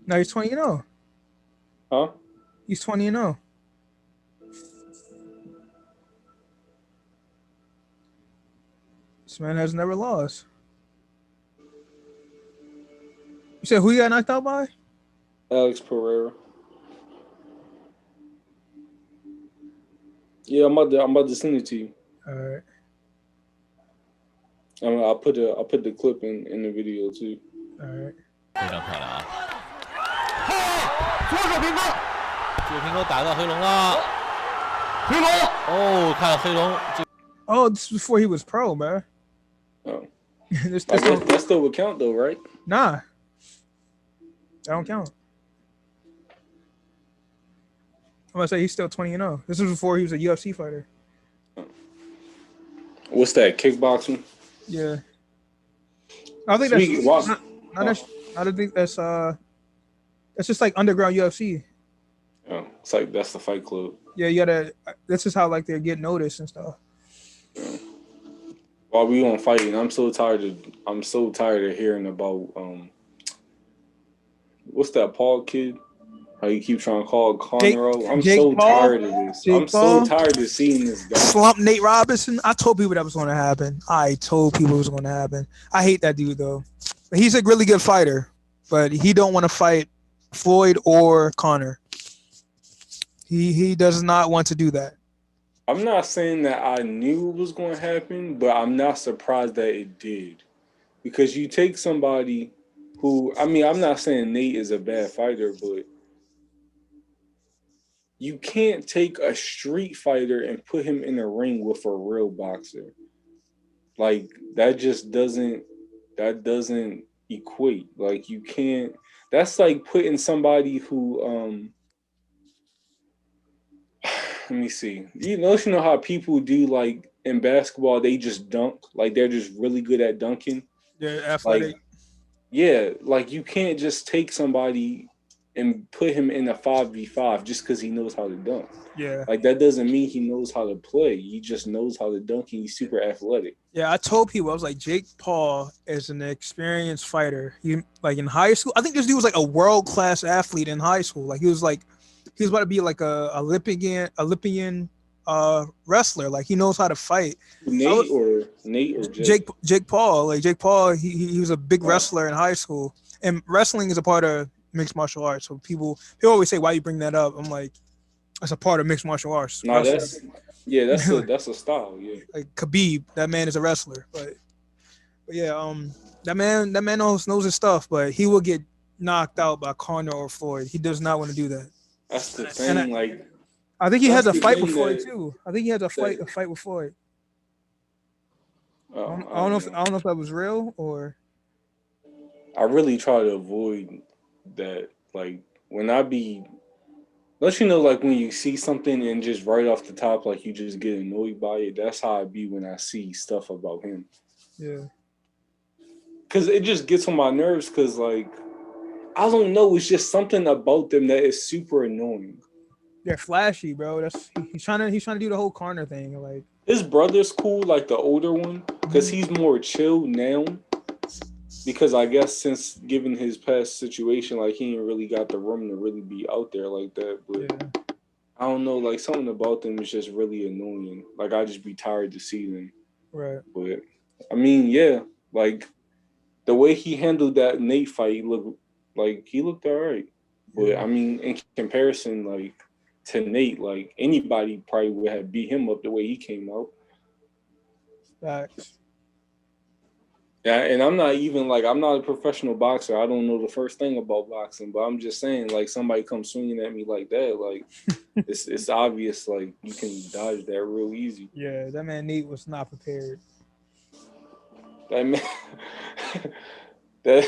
No, he's 20-0. Huh? He's 20-0. This man has never lost. You said who you got knocked out by? Alex Pereira. Yeah, I'm about to send it to you. All right. I'll put the clip in the video too. All right. 非常漂亮啊！左手平勾，左平勾打到黑龙了，黑龙哦，看黑龙这 Oh, this is before he was pro, man. Oh, this I guess don't, that still would count though, right? nah. That don't count. I'm gonna say he's still 20-0. This is before he was a UFC fighter. What's that? Kickboxing? Yeah. I think I don't think that's just like underground UFC. Oh, it's like that's the Fight Club. Yeah, you gotta. This is how like they get noticed and stuff. While we on fighting, I'm so tired of hearing about what's that Paul kid? How you keep trying to call Conroe? I'm Jake so Paul? tired of this. Jake I'm Paul? so tired of seeing this guy. Slump Nate Robinson. I told people that was going to happen. I hate that dude though. He's a really good fighter, but he don't want to fight Floyd or Connor. He does not want to do that. I'm not saying that I knew it was going to happen, but I'm not surprised that it did. Because you take somebody who, I mean, I'm not saying Nate is a bad fighter, but you can't take a street fighter and put him in a ring with a real boxer. Like that just doesn't equate. Like you can't. That's like putting somebody who let me see. You know how people do like in basketball, they just dunk. Like they're just really good at dunking. They're athletic. Like, yeah, like you can't just take somebody and put him in a 5v5 just because he knows how to dunk. Yeah. Like that doesn't mean he knows how to play. He just knows how to dunk and he's super athletic. Yeah, I told people, I was like, Jake Paul is an experienced fighter. He like in high school, I think this dude was like a world-class athlete in high school. Like he was about to be like a Olympian wrestler. Like he knows how to fight. Nate or Jake? Jake Paul. Like Jake Paul, he was a big wrestler in high school. And wrestling is a part of mixed martial arts. So people always say, why you bring that up? I'm like, that's a part of mixed martial arts. No, that's a style. Yeah, like Khabib, that man is a wrestler. But yeah, that man knows his stuff. But he will get knocked out by Conor or Floyd. He does not want to do that. That's the thing. I think he has a fight with Floyd too. I think he has a fight with Floyd. I don't know if that was real or. I really try to avoid that. Like when I be, don't you know, like when you see something and just right off the top, like you just get annoyed by it. That's how I be when I see stuff about him. Yeah. Cause it just gets on my nerves. Cause like, I don't know. It's just something about them that is super annoying. They're flashy, bro. He's trying to do the whole Conor thing. Like his brother's cool, like the older one, because he's more chill now. Because I guess since given his past situation, like he ain't really got the room to really be out there like that. But Yeah. I don't know, like something about them is just really annoying. Like I just be tired to see them. Right. But I mean, yeah, like the way he handled that Nate fight he looked all right. But I mean, in comparison, like to Nate, like anybody probably would have beat him up the way he came out. Facts. Yeah, and I'm not a professional boxer. I don't know the first thing about boxing, but I'm just saying, like somebody comes swinging at me like that, like it's obvious, like you can dodge that real easy. Yeah, that man Nate was not prepared. That man, that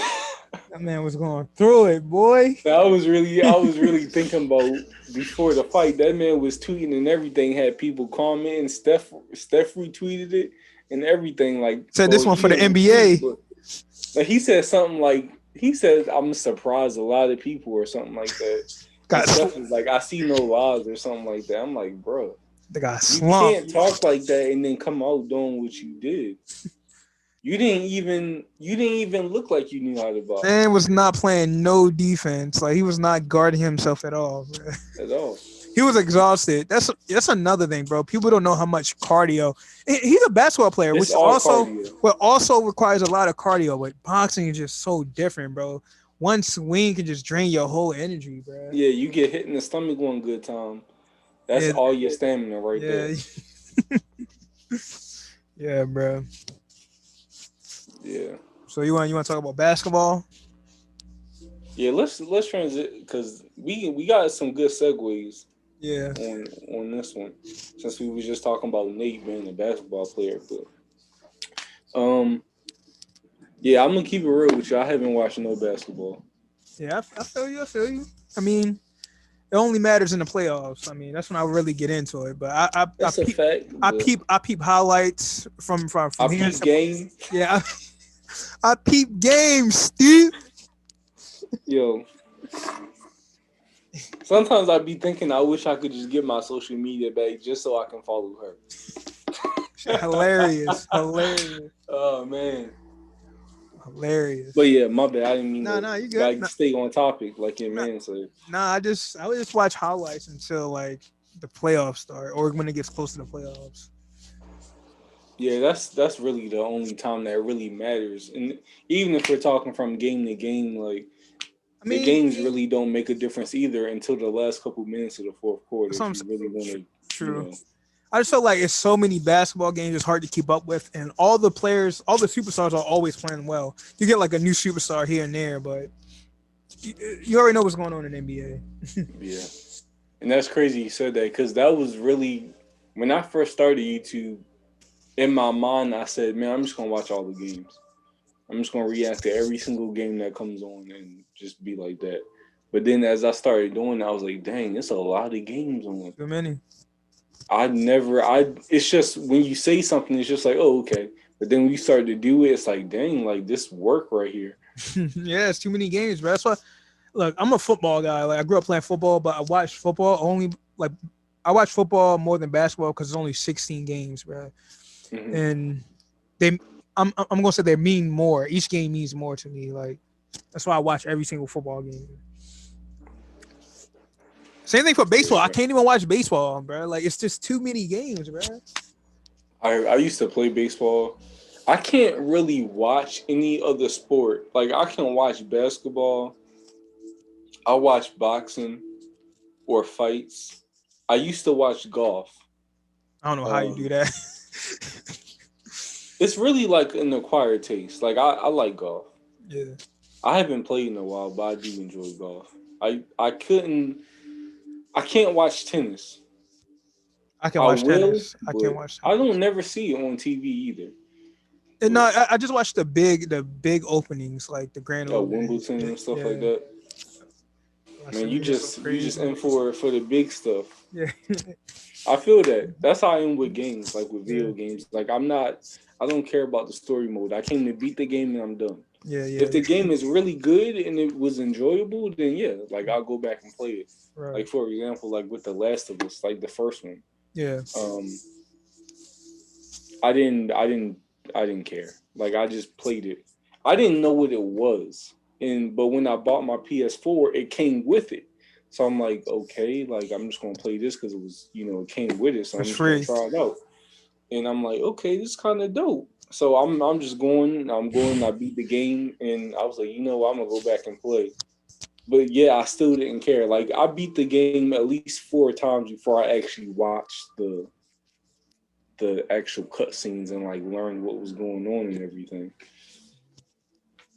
That man was going through it, boy. I was really thinking about before the fight. That man was tweeting and everything. Had people commenting. Steph retweeted it and everything. Like, Said well, this one he for the didn't retweet, NBA. but like he said something like he said, "I'm surprised a lot of people" or something like that. And Got Steph was like, "I see no lies" or something like that. I'm like, bro, they got you slumped. can't talk like that and then come out doing what you did. You didn't even look like you knew how to box Man was not playing no defense. Like he was not guarding himself at all, bro. at all. He was exhausted. That's another thing, bro. People don't know how much cardio. He's a basketball player, It's which all also cardio. what also requires a lot of cardio. But boxing is just so different, bro. One swing can just drain your whole energy, bro. Yeah, you get hit in the stomach one good time. That's Yeah, all your stamina right yeah, there. yeah, bro. Yeah. So you want to talk about basketball? Yeah, let's transit because we got some good segues Yeah, on this one since we was just talking about Nate being a basketball player. But yeah, I'm gonna keep it real with you. I haven't watched no basketball. yeah. I feel you. I feel you. I mean, it only matters in the playoffs. I mean, that's when I really get into it. But That's a fact. But I peep highlights from I here. peep game. Yeah, I peep games, Steve. Yo, sometimes I be thinking I wish I could just get my social media back just so I can follow her. Hilarious. Oh man. Hilarious. But yeah, my bad. I didn't mean No, to you good. like stay on topic like your Nah. man said. Nah, I would just watch highlights until like the playoffs start or when it gets close to the playoffs. Yeah, that's really the only time that really matters. And even if we're talking from game to game, like I the mean, games really don't make a difference either until the last couple minutes of the fourth quarter. that's what I'm If you really want to, true. I just feel like it's so many basketball games it's hard to keep up with, and all the players, all the superstars are always playing well. You get like a new superstar here and there, but you already know what's going on in the NBA. Yeah. And that's crazy you said that because that was really when I first started YouTube. In my mind, I said, "Man, I'm just gonna watch all the games. I'm just gonna react to every single game that comes on and just be like that." But then as I started doing that, I was like, "Dang, it's a lot of games on." Too many. It's just when you say something, it's just like, "Oh, okay." But then when you start to do it, it's like, "Dang, like this work right here." Yeah, it's too many games, bro. That's why. Look, I'm a football guy. Like I grew up playing football, but I watch football only like I watch football more than basketball because it's only 16 games, bro. Mm-hmm. And I'm gonna say they mean more. Each game means more to me. Like that's why I watch every single football game. Same thing for baseball. I can't even watch baseball, bro. Like it's just too many games, bro. I used to play baseball. I can't really watch any other sport. Like I can watch basketball. I watch boxing or fights. I used to watch golf. I don't know how you do that. It's really like an acquired taste. Like I like golf. Yeah. I haven't played in a while, but I do enjoy golf. I can't watch tennis. I can watch tennis. I but can't watch tennis. I don't never see it on TV either. And no, I just watch the big openings, like the Grand Openings. Wimbledon and stuff like that. Man, you just in for the big stuff. Yeah. I feel that. That's how I am with games, like with video games. Like I don't care about the story mode. I came to beat the game and I'm done. Yeah. If the game is really good and it was enjoyable, then yeah, like I'll go back and play it. Right. Like for example, like with The Last of Us, like the first one. Yeah. I didn't I didn't care. Like I just played it. I didn't know what it was, but when I bought my PS4, it came with it. So I'm like, okay, like I'm just gonna play this because it was, it came with it. So I'm It's just gonna free. try it out. And I'm like, okay, this is kind of dope. So I'm just going. I'm going. I beat the game, and I was like, I'm gonna go back and play. But yeah, I still didn't care. Like I beat the game at least 4 times before I actually watched the actual cutscenes and like learned what was going on and everything.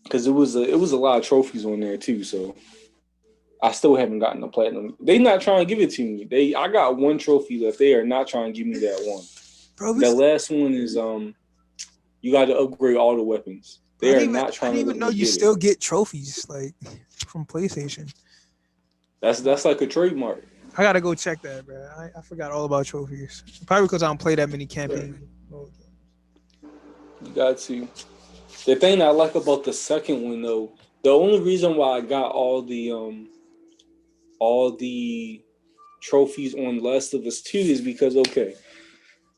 Because it was a lot of trophies on there too. So I still haven't gotten the platinum. They not trying to give it to me. I got one trophy left. They are not trying to give me that one. Bro, The last one is you got to upgrade all the weapons. They are not I trying didn't to even let know me you get still it. get trophies like from PlayStation. That's like a trademark. I gotta go check that, bro. I forgot all about trophies. Probably because I don't play that many campaign mode games. You got to. The thing I like about the second one though, the only reason why I got all the trophies on Last of Us 2 is because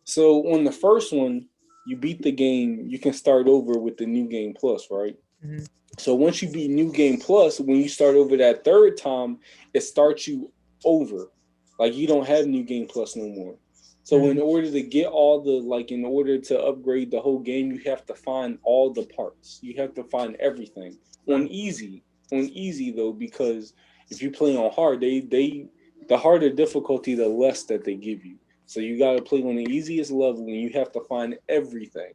so on the first one, you beat the game, you can start over with the New Game Plus, right? Mm-hmm. So once you beat New Game Plus, when you start over that third time, it starts you over. Like you don't have New Game Plus no more. So in order to get in order to upgrade the whole game, you have to find all the parts. You have to find everything on easy. On easy though, because if you play on hard, the harder difficulty, the less that they give you. So you got to play on the easiest level, and you have to find everything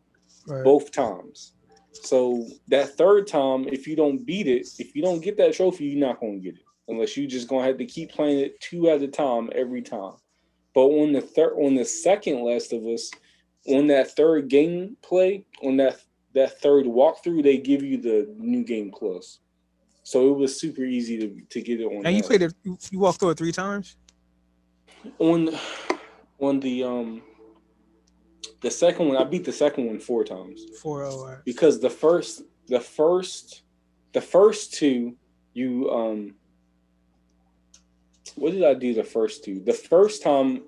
both times. So that third time, if you don't beat it, if you don't get that trophy, you're not gonna get it unless you just gonna have to keep playing it 2 at a time every time. But on the second Last of Us, on that third gameplay, on that third walkthrough, they give you the New Game Plus. So it was super easy to get it on And you that played one. it. You walked through it 3 times. On on the second one, I beat the second one 4 times 4 hours. because the first two you what did I do the first two? The first time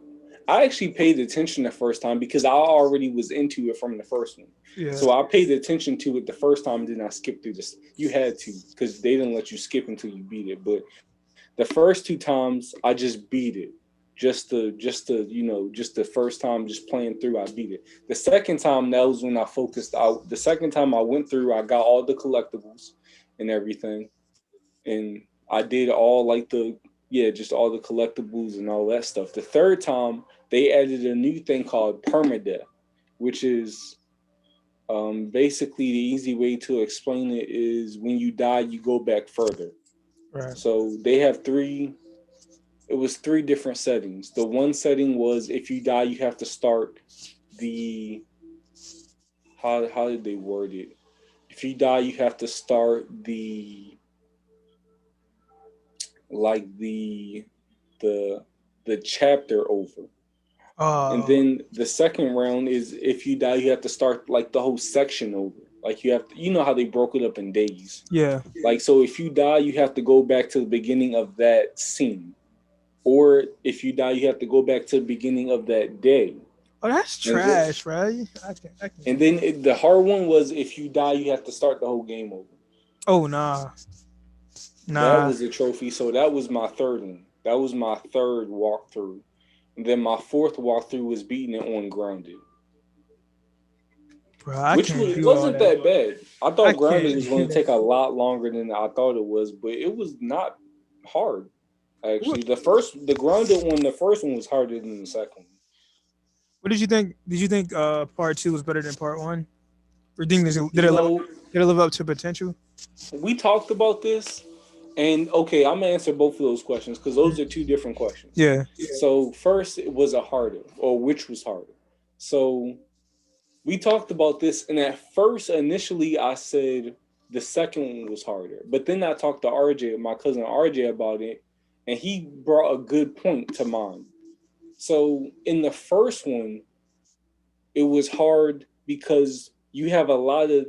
I actually paid attention the first time because I already was into it from the first one. Yeah. So I paid attention to it the first time, then I skipped through this. You had to because they didn't let you skip until you beat it. But the first 2 times I just beat it. Just the first time just playing through, I beat it. The second time, that was when I focused out. The second time I went through, I got all the collectibles and everything. And I did all just all the collectibles and all that stuff. The third time, they added a new thing called permadeath, which is basically the easy way to explain it is when you die, you go back further. Right. So they have it was 3 different settings. The one setting was if you die, you have to start the how did they word it? If you die, you have to start the chapter over. And then the second round is if you die, you have to start like the whole section over. Like you have to, you know how they broke it up in days. Yeah. Like so if you die, you have to go back to the beginning of that scene. Or if you die, you have to go back to the beginning of that day. Oh, that's trash, right? I can. And then the hard one was if you die, you have to start the whole game over. Oh nah. That was a trophy. So that was my third one. That was my third walkthrough. And then my fourth walkthrough was beating it on grounded. Bro, Which wasn't that bad. I thought grounded was going to take a lot longer than I thought it was, but it was not hard. Actually, the grounded one, the first one was harder than the second one. What did you think? Did you think part 2 was better than part 1? Or did it live up to potential? We talked about this, and okay, I'm gonna answer both of those questions because those are 2 different questions. Yeah. So first, it was which was harder? So we talked about this, and at first, initially, I said the second one was harder, but then I talked to RJ, my cousin RJ, about it, and he brought a good point to mind. So in the first one, it was hard because you have a lot of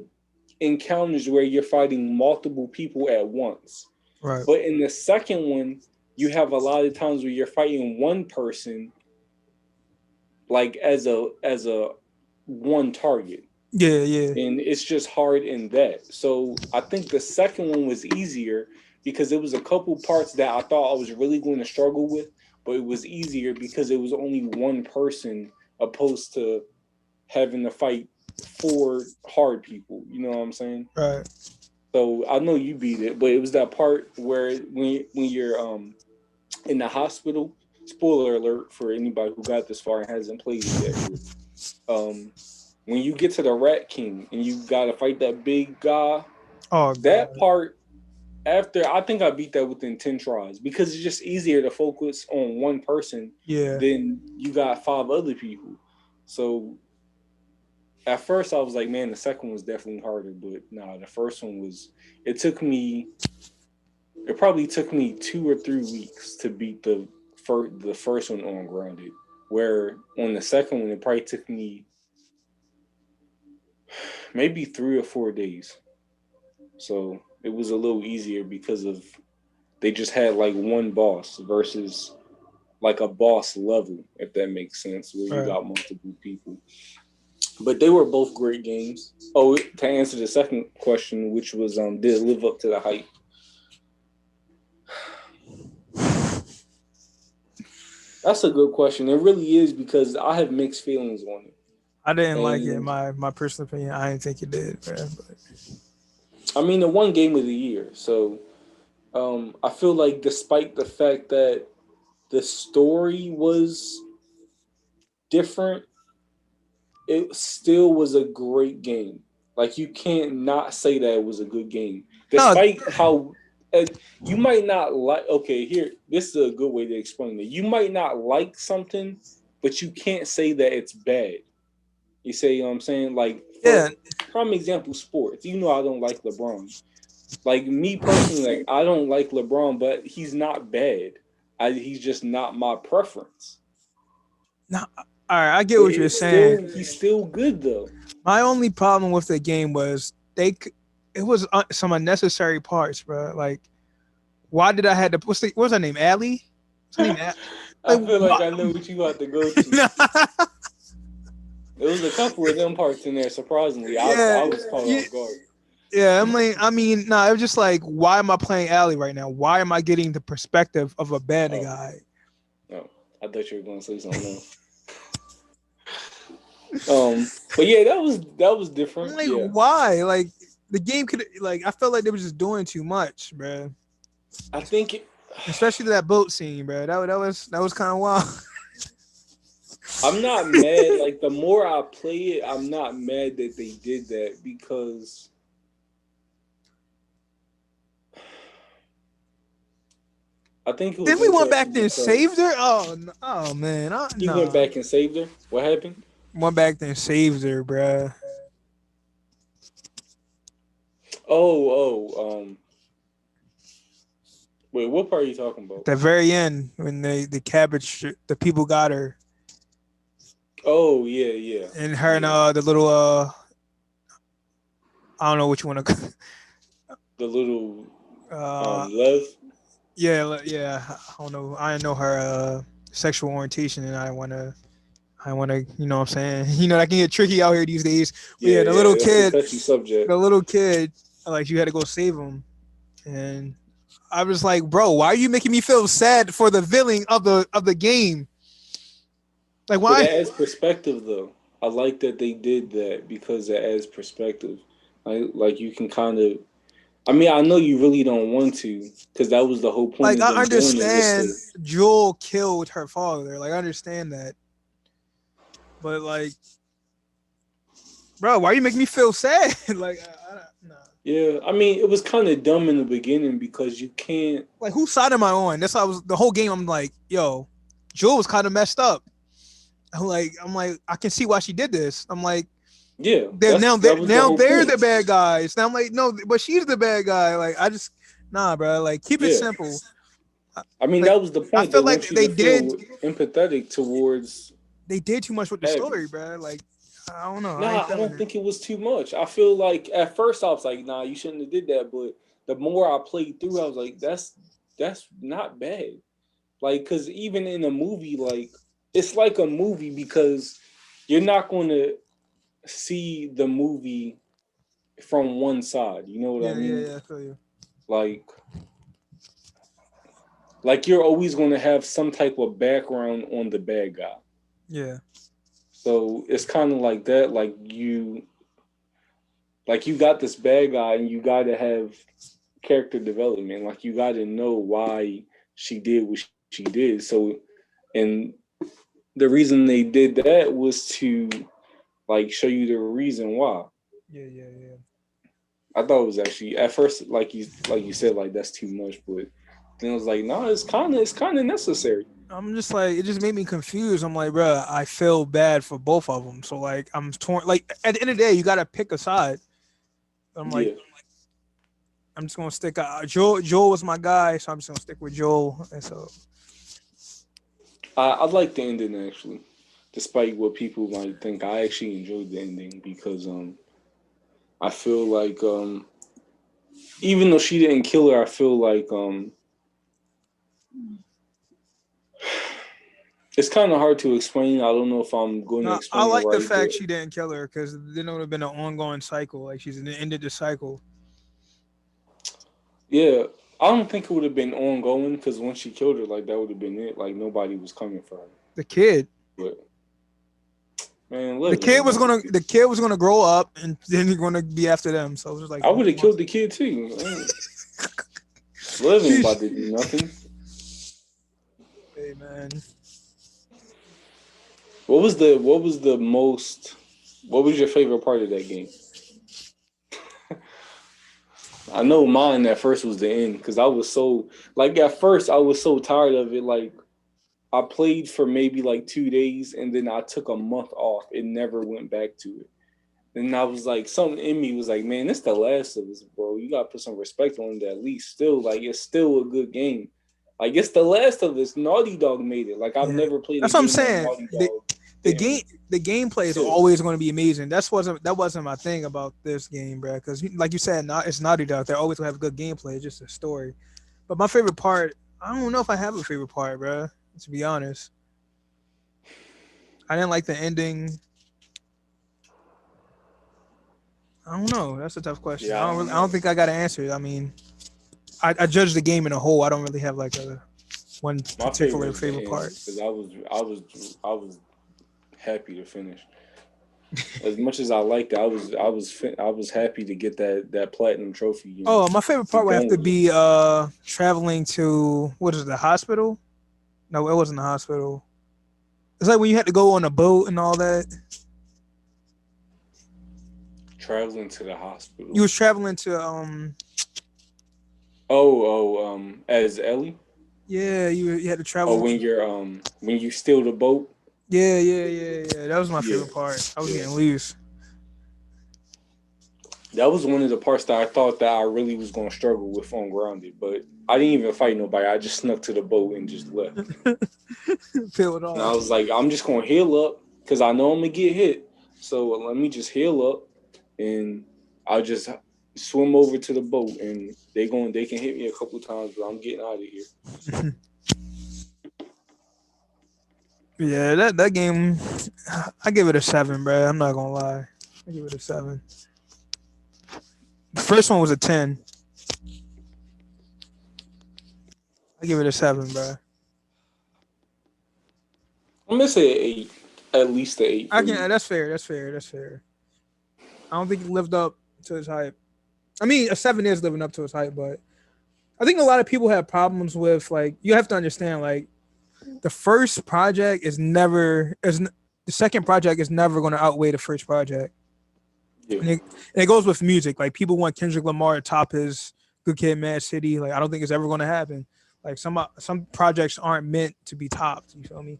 encounters where you're fighting multiple people at once. Right. But in the second one, you have a lot of times where you're fighting one person like as a one target. Yeah. and it's just hard in that. So I think the second one was easier because it was a couple parts that I thought I was really going to struggle with, but it was easier because it was only one person opposed to having to fight four hard people. You know what I'm saying? Right. So I know you beat it, but it was that part where when you're in the hospital. Spoiler alert for anybody who got this far and hasn't played it yet. But, when you get to the Rat King and you gotta fight that big guy, Oh god. that part after I think I beat that within 10 tries because it's just easier to focus on one person Yeah. than you got five other people. So at first I was like, man, the second one was definitely harder, but nah, the first one was it probably took me 2 or 3 weeks to beat the first one on grounded. Where on the second one, it probably took me maybe 3 or 4 days. So it was a little easier because of they just had like one boss versus like a boss level, if that makes sense, where you Right. got multiple people. But they were both great games. Oh, to answer the second question, which was did it live up to the hype? That's a good question. It really is because I have mixed feelings on it. I didn't like it. And My personal opinion, I didn't think it did, man. I mean, it won game of the year. So I feel like despite the fact that the story was different, it still was a great game. Like you can't not say that it was a good game, No, despite how you might not like. Okay, here this is a good way to explain it. You might not like something, but you can't say that it's bad. You say, you know what I'm saying? Like yeah, for prime example, sports. You know, I don't like LeBron. Like me personally, like I don't like LeBron, but he's not bad. He's just not my preference. no. All right, I get But what you're saying. he's still good though. My only problem with the game was it was some unnecessary parts, bro. Like, why did I had to? What's her name? Allie? What's her name? I Like, feel like I know what you about to go to. There was a couple of them parts in there. Surprisingly, yeah, I was caught yeah, off guard. yeah. I mean, no. It was just like, why am I playing Allie right now? Why am I getting the perspective of a bad Oh guy? no, I thought you were going to say something else. But yeah, that was I'm different. like, Yeah, why? Like, the game could like, I felt like they were just doing too much, bro. I think Especially that boat scene, bro. That was kind of wild. I'm not mad. Like the more I play it, I'm not mad that they did that because I think it Then was we went back interesting there and saved because her. Oh, oh man, he went nah. back and saved her. What happened? Went back there and saved her, bruh. Oh, wait, what part are you talking At about? the very end, when the people got her, Oh, yeah, yeah, and her and yeah. the little I don't know what you want to, The little uh, Lev. yeah. I don't know. I didn't know her sexual orientation, and I want to, you know what I'm saying? You know, that can get tricky out here these days. But Yeah, yeah, yeah, that's a touchy the subject. little kid, like you had to go save him, and I was like, bro, why are you making me feel sad for the villain of the game? Like, But why? it adds perspective, though. I like that they did that because it adds perspective. Like you can kind of. I mean, I know you really don't want to because that was the whole point Like, of I them doing it. Was understand to Joel killed her father. Like, I understand that, but like, bro, why are you making me feel sad? Like, nah. yeah. I mean, it was kind of dumb in the beginning because you can't. Like, whose side am I on? That's why I was the whole game. I'm like, yo, Joel was kind of messed up. I'm like, I can see why she did this. I'm like, Yeah, that was the now whole they're point. the bad guys. Now I'm like, no, but she's the bad guy. Like, I just, nah, bro. Like, keep it Yeah, simple. I mean Like, that was the I point. They feel like want you to feel empathetic towards they did too much with the Abby. story, bro. Like, I don't know. I ain't Nah, I feeling don't it. think it was too much. I feel like at first I was like, nah, you shouldn't have did that. But the more I played through, I was like, that's not bad. Like, cause even in a movie, like it's like a movie because you're not going to. see the movie from one side. You know what I mean? Yeah. I feel you. Like you're always going to have some type of background on the bad guy. Yeah. So it's kind of like that. Like you got this bad guy, and you got to have character development. Like you got to know why she did what she did. So, and the reason they did that was to like show you the reason why. Yeah. I thought it was actually at first like you said, like that's too much, but then I was like, no, it's kind of necessary. I'm just like, it just made me confused. I'm like, bro, I feel bad for both of them. So like, I'm torn. Like at the end of the day, you gotta pick a side. I'm like, Yeah, I'm just gonna stick. Joel. Joel was my guy, so I'm just gonna stick with Joel. And so I like the ending actually, despite what people might think. I actually enjoyed the ending because I feel like even though she didn't kill her, I feel like it's kind of hard to explain. I don't know if I'm going to no, I explain it like the right, but fact she didn't kill her because then it would have been an ongoing cycle. Like she's ended the cycle. yeah, I don't think it would have been ongoing because once she killed her, like that would have been it. Like nobody was coming for her. The kid. But man, living, The kid was gonna grow up and then you're gonna be after them. So it was like I would have killed the kid too. Living about to do nothing. Hey man. What was your favorite part of that game? I know mine at first was the end because I was so like at first I was so tired of it. Like I played for maybe like 2 days and then I took a month off and never went back to it. And I was like, something in me was like, man, it's the Last of Us, bro. You gotta put some respect on it at least. Still, like it's still a good game. Like it's the Last of Us. Naughty Dog made it. Like I've Yeah. never played a That's what I'm game that saying. Naughty Dog The didn't. game, the gameplay is Still. always going to be amazing. That wasn't my thing about this game, bro. Because like you said, it's Naughty Dog. They're always gonna have good gameplay. It's just a story. But my favorite part, I don't know if I have a favorite part, bro. To be honest, I didn't like the ending. I don't know. That's a tough question. Yeah, I don't think I got an answer. I mean, I judge the game in a whole. I don't really have like a one My particular is the favorite end part. because I was happy to finish. As much as I liked it, I was happy to get that platinum trophy. You know, Oh, my favorite part would have to be traveling to what is it, the hospital? No, it wasn't the hospital. It's like when you had to go on a boat and all that. traveling to the hospital. You was traveling to As Ellie. yeah, you had to Oh, travel. when you steal the boat. Yeah. That was my Yeah, favorite part. I was yeah. getting loose. That was one of the parts that I thought that I really was going to struggle with on Grounded, but I didn't even fight nobody. I just snuck to the boat and just left. Feel it And I off. was like, I'm just going to heal up because I know I'm going to get hit. So let me just heal up and I'll just swim over to the boat and they can hit me a couple times, but I'm getting out of here. Yeah, that game, I give it a 7, bro. I'm not gonna lie. I give it a 7. The first one was a 10. I give it a 7, bro. I'm going to say an 8. At least an 8 I for can. me. That's fair. That's fair. That's fair. I don't think it lived up to its hype. I mean, a 7 is living up to its hype, but I think a lot of people have problems with like. You have to understand, like, the first project is never the second project is never going to outweigh the first project. Yeah. And it goes with music. Like people want Kendrick Lamar to top his Good Kid, Mad City. Like I don't think it's ever going to happen. Like some projects aren't meant to be topped. You feel me?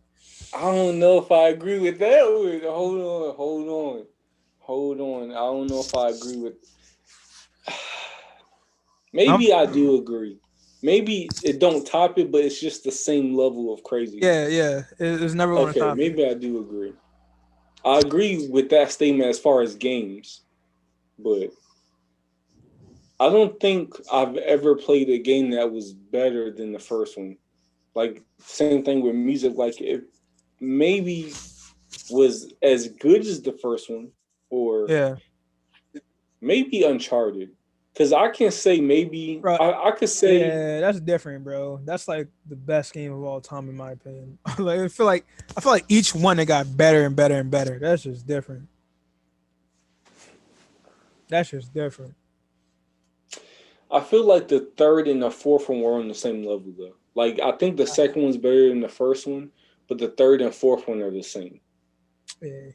I don't know if I agree with that. Hold on. I don't know if I agree with. Maybe I do agree. Maybe it don't top it, but it's just the same level of craziness. Yeah. It's never going to Okay, top it. maybe I do agree. I agree with that statement as far as games, but I don't think I've ever played a game that was better than the first one. Like same thing with music. Like it maybe was as good as the first one, or Yeah, maybe Uncharted. Because I can say maybe bro. I could say Yeah, that's different, bro. That's like the best game of all time, in my opinion. Like I feel like each one it got better and better and better. That's just different. That's just different. I feel like the third and the fourth one were on the same level though. Like I think the second one's better than the first one, but the third and fourth one are the same. Yeah,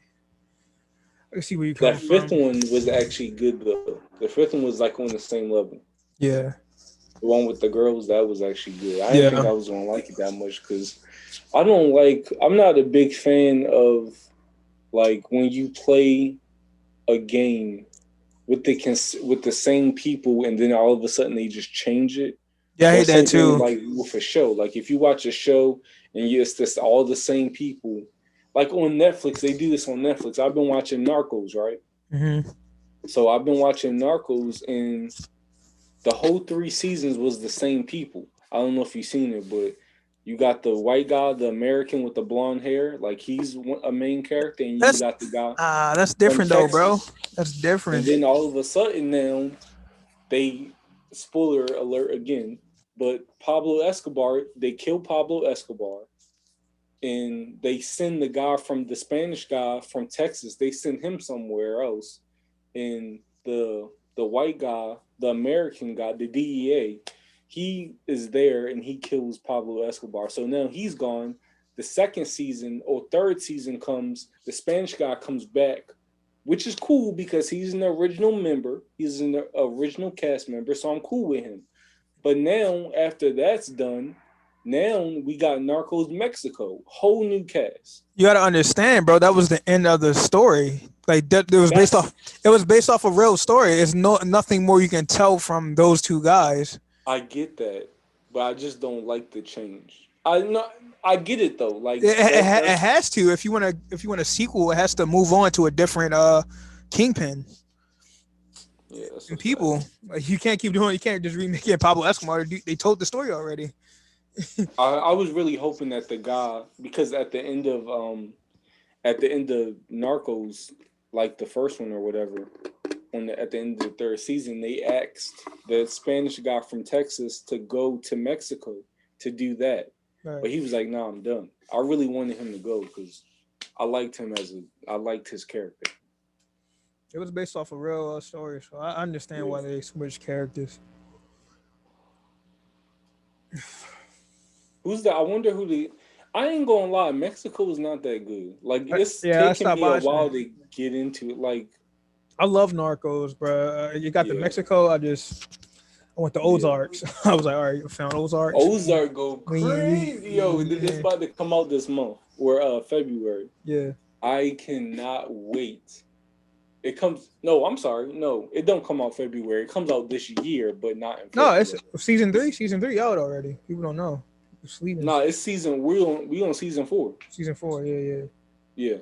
I can see where you're That coming fifth from. one was actually good though. The fifth one was like on the same level. Yeah, The one with the girls, that was actually good. I didn't think yeah. I was gonna like it that much because I'm not a big fan of like when you play a game with the same people and then all of a sudden they just change it. Yeah, I Or hate that same thing too. like with a show. Like if you watch a show and it's just all the same people. Like on Netflix, they do this on Netflix. I've been watching Narcos, right? Mm-hmm. So I've been watching Narcos, and the whole 3 seasons was the same people. I don't know if you've seen it, but you got the white guy, the American with the blonde hair, like he's a main character, and you That's got the guy that's from different though, bro. Texas. That's And different. then all of a sudden now they spoiler alert again, but Pablo Escobar, they kill Pablo Escobar and they send the guy from the Spanish guy from Texas, they send him somewhere else. And the white guy, the American guy, the DEA, he is there and he kills Pablo Escobar. So now he's gone. The second season or third season comes, the Spanish guy comes back, which is cool because he's an original member. He's an original cast member, so I'm cool with him. But now, after that's done, now we got Narcos Mexico, whole new cast. You gotta understand, bro. That was the end of the story. Like that, it was based That's off. It was based off a real story. It's nothing more you can tell from those two guys. I get that, but I just don't like the change. I know I get it though. Like It that's has to. If you want a sequel, it has to move on to a different kingpin yeah, that's a and fact. people. Like you can't keep doing. You can't just remake it Pablo Escobar. They told the story already. I was really hoping that the guy because at the end of Narcos, like the first one or whatever, at the end of the third season, they asked the Spanish guy from Texas to go to Mexico to do that, Right. but he was like, "Nah, I'm done." I really wanted him to go because I liked him I liked his character. It was based off a real story, so I understand why they switched characters. Who's that? I wonder who the. I ain't gonna lie, Mexico is not that good. Like it's Yeah, I taking stopped me a watching while it. to get into it. Like, I love Narcos, bro. You got the yeah, Mexico. I went to yeah. Ozarks. I was like, all right, you found Ozarks. Ozark go crazy, yo! It's about to come out this month or February. Yeah. I cannot wait. It comes. No, I'm sorry. No, it don't come out February. It comes out this year, but not in No, February. it's season 3. Season 3 out already. People don't know. It's sleeping. Nah, it's season. We on season 4. Season 4. Yeah. Yeah.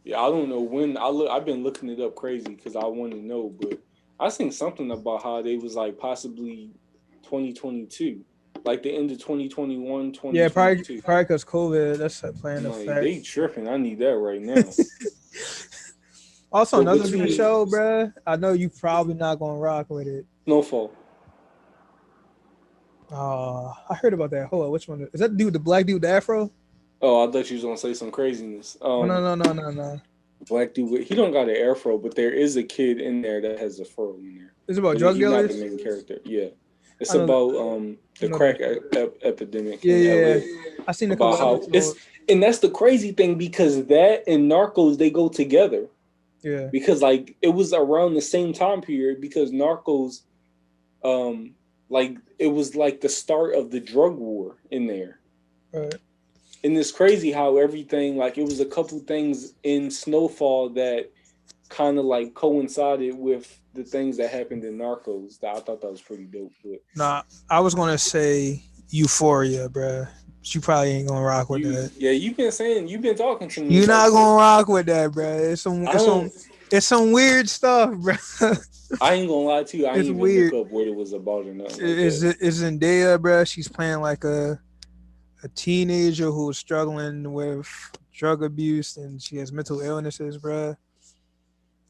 Yeah, I don't know when. I've been looking it up crazy because I want to know, but I seen something about how they was like possibly 2022, like the end of 2021, Yeah, probably 2022. because COVID. That's playing I'm like, effect. they tripping. I need that right now. Also, But another between- good show, bro. I know you probably not gonna rock with it. Snowfall. I heard about that. Hold on, which one is that? Dude, the black dude, with the afro? Oh, I thought you was gonna say some craziness. No. Black dude. He don't got an afro, but there is a kid in there that has a fro in there. It's about But drug he's not dealers. the main character. Yeah, it's I know about the know crack epidemic Yeah, in yeah. LA. I seen a About couple how episodes. and that's the crazy thing because that and Narcos they go together Yeah, because like it was around the same time period because Narcos, like it was like the start of the drug war in there. right. And it's crazy how everything like it was a couple things in Snowfall that kind of like coincided with the things that happened in Narcos. That I thought that was pretty dope. But Nah, I was gonna say Euphoria, bruh. But you probably ain't gonna rock with that. you've been talking to me. You're about not gonna rock with that, bruh. I It's some weird stuff, bruh. I ain't gonna lie to you. I It's ain't even weird. look up what it was about or nothing. Is Zendaya, bruh? She's playing like a teenager who's struggling with drug abuse and she has mental illnesses, bruh.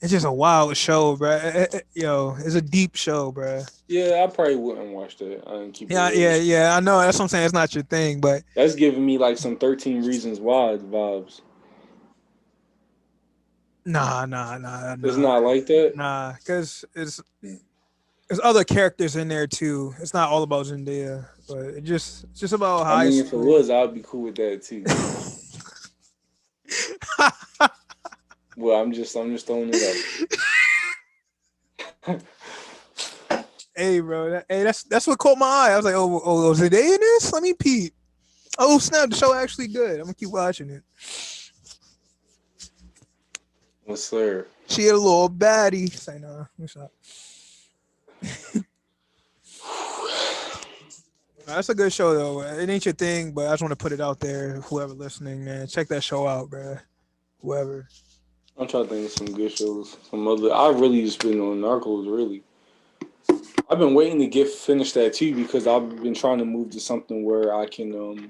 It's just a wild show, bro. Yo, it's a deep show, bro. Yeah, I probably wouldn't watch that. I didn't keep it Yeah, real. yeah, yeah. I know. That's what I'm saying. It's not your thing, but That's giving me like some 13 Reasons Why vibes. nah, It's not like that. nah. Because there's other characters in there too. It's not all about Zendaya, but it's just about I high mean, if it school. was, I'd be cool with that too. Well, I'm just throwing it up. Hey, bro. That's what caught my eye. I was like, oh, Zendaya in this? Let me peep. Oh snap! The show actually good. I'm gonna keep watching it. Yes, sir. She a little baddie. Say nah. What's up? That's a good show though. It ain't your thing, but I just want to put it out there. Whoever listening, man, check that show out, bro. Whoever. I'm trying to think of some good shows. Some other. I really just been on Narcos. Really, I've been waiting to get finished that too because I've been trying to move to something where I can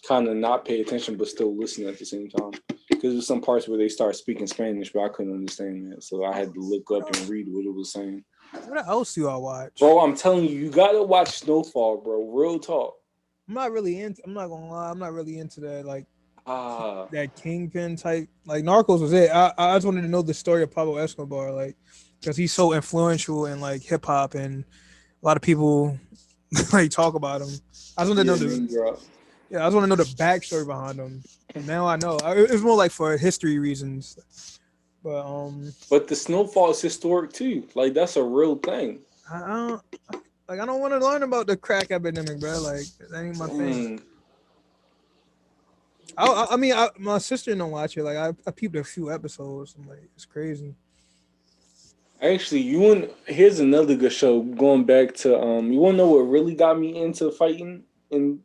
kind of not pay attention but still listen at the same time. Because there's some parts where they start speaking Spanish, but I couldn't understand that, so I had to look up and read what it was saying. What else do I watch? Bro, I'm telling you, you gotta watch Snowfall, bro. Real talk. I'm not gonna lie. I'm not really into that that kingpin type. Like Narcos was it. I just wanted to know the story of Pablo Escobar, like because he's so influential in like hip hop and a lot of people like talk about him. I just want to know I just want to know the backstory behind him. Now I know. It's more like for history reasons. But the Snowfall is historic too. Like that's a real thing. I don't I don't want to learn about the crack epidemic, bro. Like that ain't my thing. I mean, my sister don't watch it. Like I peeped a few episodes. I'm like, it's crazy. Actually, here's another good show. Going back to you wanna know what really got me into fighting and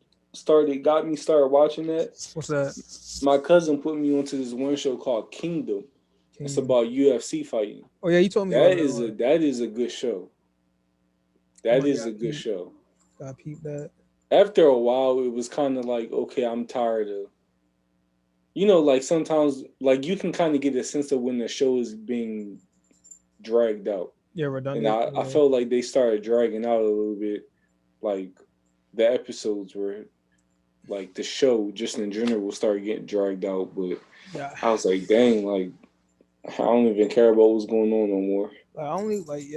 got me started watching that? What's that? My cousin put me onto this one show called Kingdom. It's about UFC fighting. Oh yeah, you told me about that is a good show. That is a good show. I peeped that. After a while, it was kind of like, okay, I'm tired of. Like sometimes, like you can kind of get a sense of when the show is being dragged out. Yeah, redundant. And I felt like they started dragging out a little bit. Like the episodes were, like the show just in general started getting dragged out. But I was like, dang, like I don't even care about what's going on no more. I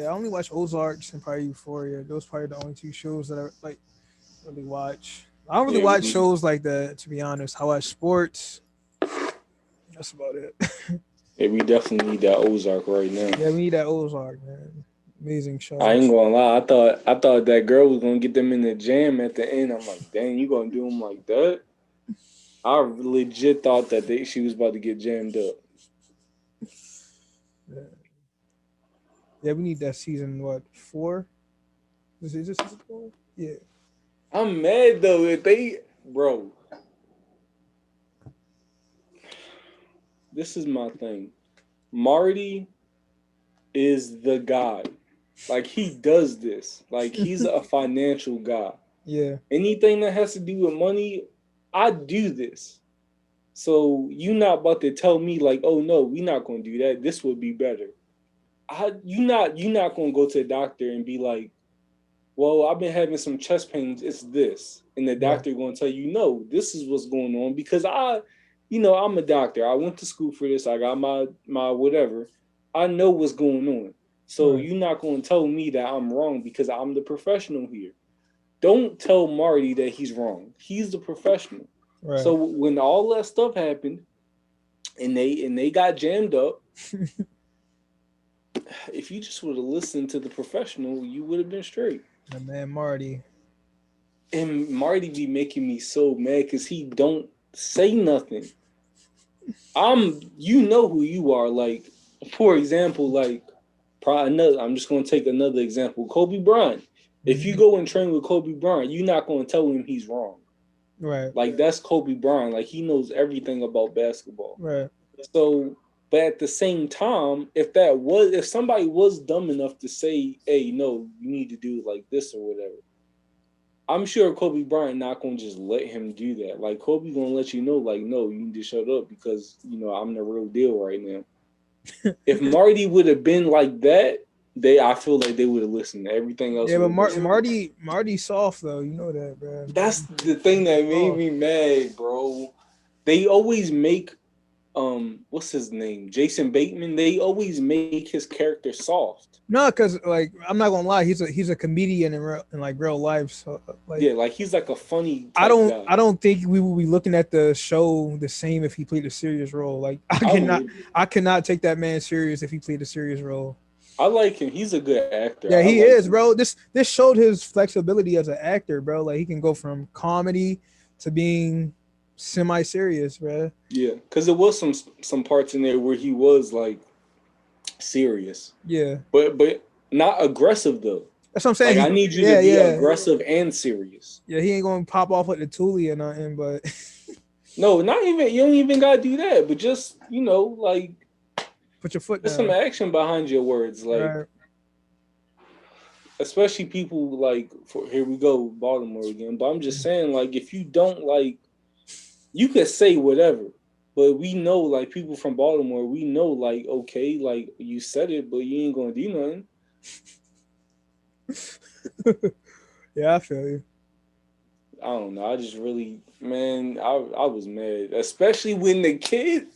only watch Ozarks and probably Euphoria. Those probably the only two shows that I like really watch. I don't really watch shows like that, to be honest. I watch sports. That's about it. Yeah, we definitely need that Ozark right now. Yeah, we need that Ozark, man. Amazing show. I ain't gonna lie. I thought that girl was gonna get them in the jam at the end. I'm like, dang, you gonna do them like that? I legit thought that she was about to get jammed up. Yeah, we need that season. What 4? Is it season 4? Yeah. I'm mad though if bro. This is my thing. Marty is the guy. Like he does this. Like he's a financial guy. Yeah. Anything that has to do with money, I do this. So you not about to tell me like, oh no, we're not gonna do that. This would be better. You not gonna go to the doctor and be like, well, I've been having some chest pains. It's this, and the doctor gonna tell you, no, this is what's going on because I'm a doctor. I went to school for this. I got my whatever. I know what's going on. So you're not gonna tell me that I'm wrong because I'm the professional here. Don't tell Marty that he's wrong. He's the professional. Right. So when all that stuff happened, and they got jammed up. If you just would have listened to the professional, you would have been straight. My man Marty. And Marty be making me so mad because he don't say nothing. You know who you are. Like, for example, like, I'm just going to take another example. Kobe Bryant. If you go and train with Kobe Bryant, you're not going to tell him he's wrong. Right. Like, that's Kobe Bryant. Like, he knows everything about basketball. Right. So, but at the same time, if somebody was dumb enough to say, hey, no, you need to do it like this or whatever, I'm sure Kobe Bryant not going to just let him do that. Like, Kobe going to let you know, like, no, you need to shut up because, I'm the real deal right now. If Marty would have been like that, I feel like they would have listened. Everything else. Yeah, but would have been Marty's soft though. You know that, bro. That's the thing that made me mad, bro. They always make what's his name? Jason Bateman. They always make his character soft. No, because like I'm not gonna lie, he's a comedian in like real life. So like Yeah, like he's like a funny I type guy. don't think we will be looking at the show the same if he played a serious role. Like I cannot take that man serious if he played a serious role. I like him. He's a good actor. Yeah, he like is, him. bro. This showed his flexibility as an actor, bro. Like he can go from comedy to being semi-serious, bro. Yeah, because there was some parts in there where he was like serious. Yeah, but not aggressive though. that's what I'm saying. Like, I need you to be aggressive and serious. Yeah, he ain't gonna pop off with the Thule or nothing, but no, not even. You don't even gotta do that. But just like put your foot down. There's some action behind your words, like right. Especially people like here we go Baltimore again. But I'm just saying, like, if you don't like, you could say whatever. But we know, like, people from Baltimore, we know, like, okay, like, you said it, but you ain't gonna do nothing. Yeah, I feel you. I don't know. I just really, man, I was mad. Especially when the kid,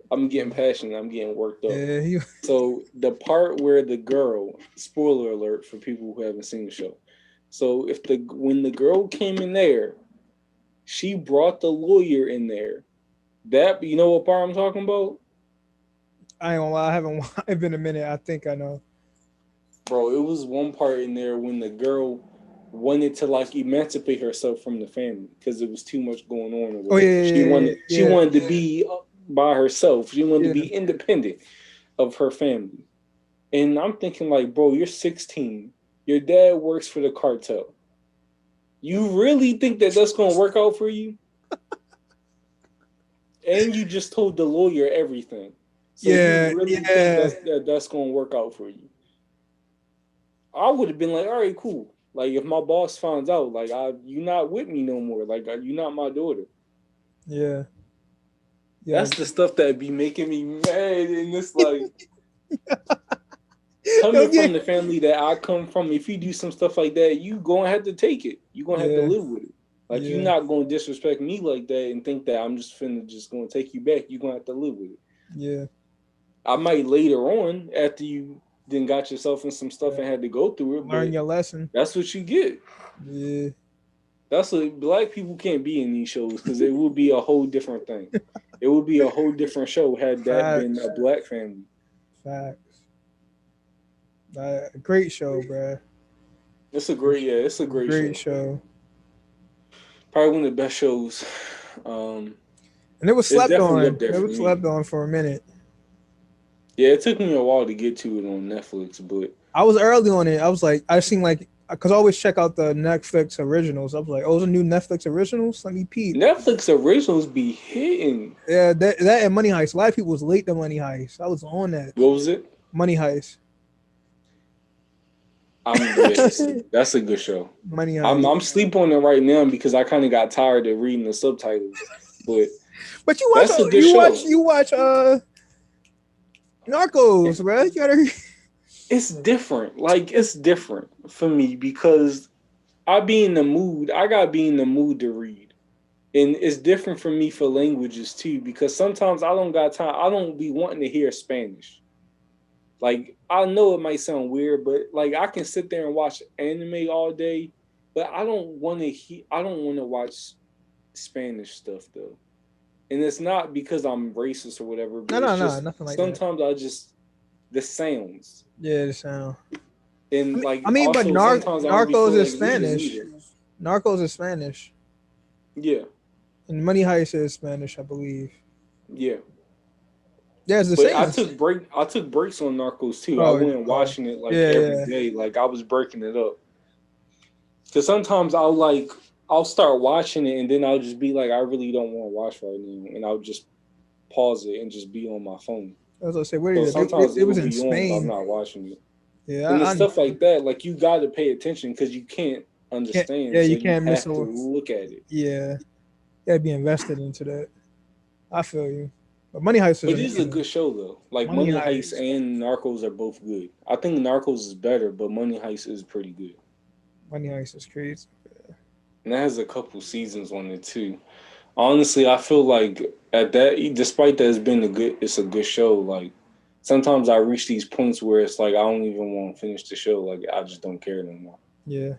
I'm getting passionate. I'm getting worked up. Yeah, So the part where the girl, spoiler alert for people who haven't seen the show. So when the girl came in there, she brought the lawyer in there. That, you know what part I'm talking about? I ain't gonna lie, it's been a minute. I think I know. Bro, it was one part in there when the girl wanted to like emancipate herself from the family because it was too much going on. Oh yeah, she wanted to be by herself. She wanted to be independent of her family. And I'm thinking like, bro, you're 16. Your dad works for the cartel. You really think that that's going to work out for you? And you just told the lawyer everything. So you really think that's going to work out for you? I would have been like, all right, cool. Like, if my boss finds out, like, you're not with me no more. Like, you're not my daughter. Yeah. That's the stuff that be making me mad. And it's like, coming from the family that I come from, if you do some stuff like that, you going to have to take it. You're going to have to live with it. Like, you're not going to disrespect me like that and think that I'm just going to take you back. You're going to have to live with it. Yeah. I might later on, after you then got yourself in some stuff and had to go through it. Learn your lesson. That's what you get. Yeah. That's what black people can't be in these shows because it will be a whole different thing. It would be a whole different show had that been a black family. Facts. Great show, bro. It's a great show. Probably one of the best shows. And it was slept on. It was slept on for a minute. Yeah, it took me a while to get to it on Netflix, but I was early on it. I was like, I seen like, because I always check out the Netflix originals. I was like, oh, those are new Netflix originals? Let me peep. Netflix originals be hitting. Yeah, that and Money Heist. A lot of people was late to Money Heist. I was on that. What was it? Money Heist. That's a good show. Money Heist. I'm sleep on it right now because I kind of got tired of reading the subtitles. But you watch you watch Narcos, bro. You gotta. It's different. Like, it's different for me because I be in the mood. I gotta be in the mood to read, and it's different for me for languages too because sometimes I don't got time. I don't be wanting to hear Spanish. Like, I know it might sound weird, but like I can sit there and watch anime all day, but I don't want to watch Spanish stuff though. And it's not because I'm racist or whatever. But No, nothing like that. Sometimes the sounds. Yeah, the sound. And like, I mean, also, but Narcos is Spanish. Narcos is Spanish. Yeah. And Money Heist is Spanish, I believe. Yeah. Yeah, it's the but same. I took breaks on Narcos too. I went watching it every day. Like, I was breaking it up. Because sometimes I'll start watching it and then I'll just be like, I really don't want to watch right now. And I'll just pause it and just be on my phone. I was going to say, where is it? It was in Spain. I'm not watching it. Yeah. And stuff like that, like, you got to pay attention because you can't understand. You can't miss to look at it. Yeah. gotta be invested into that. I feel you. But Money Heist is It is a amazing. good show though. Like Money Money Heist Heist. and Narcos are both good. I think Narcos is better, but Money Heist is pretty good. Money Heist is crazy. And that has a couple seasons on it too. Honestly, I feel like at that, despite that it's a good show. Like sometimes I reach these points where it's like I don't even want to finish the show. Like I just don't care anymore. Yeah.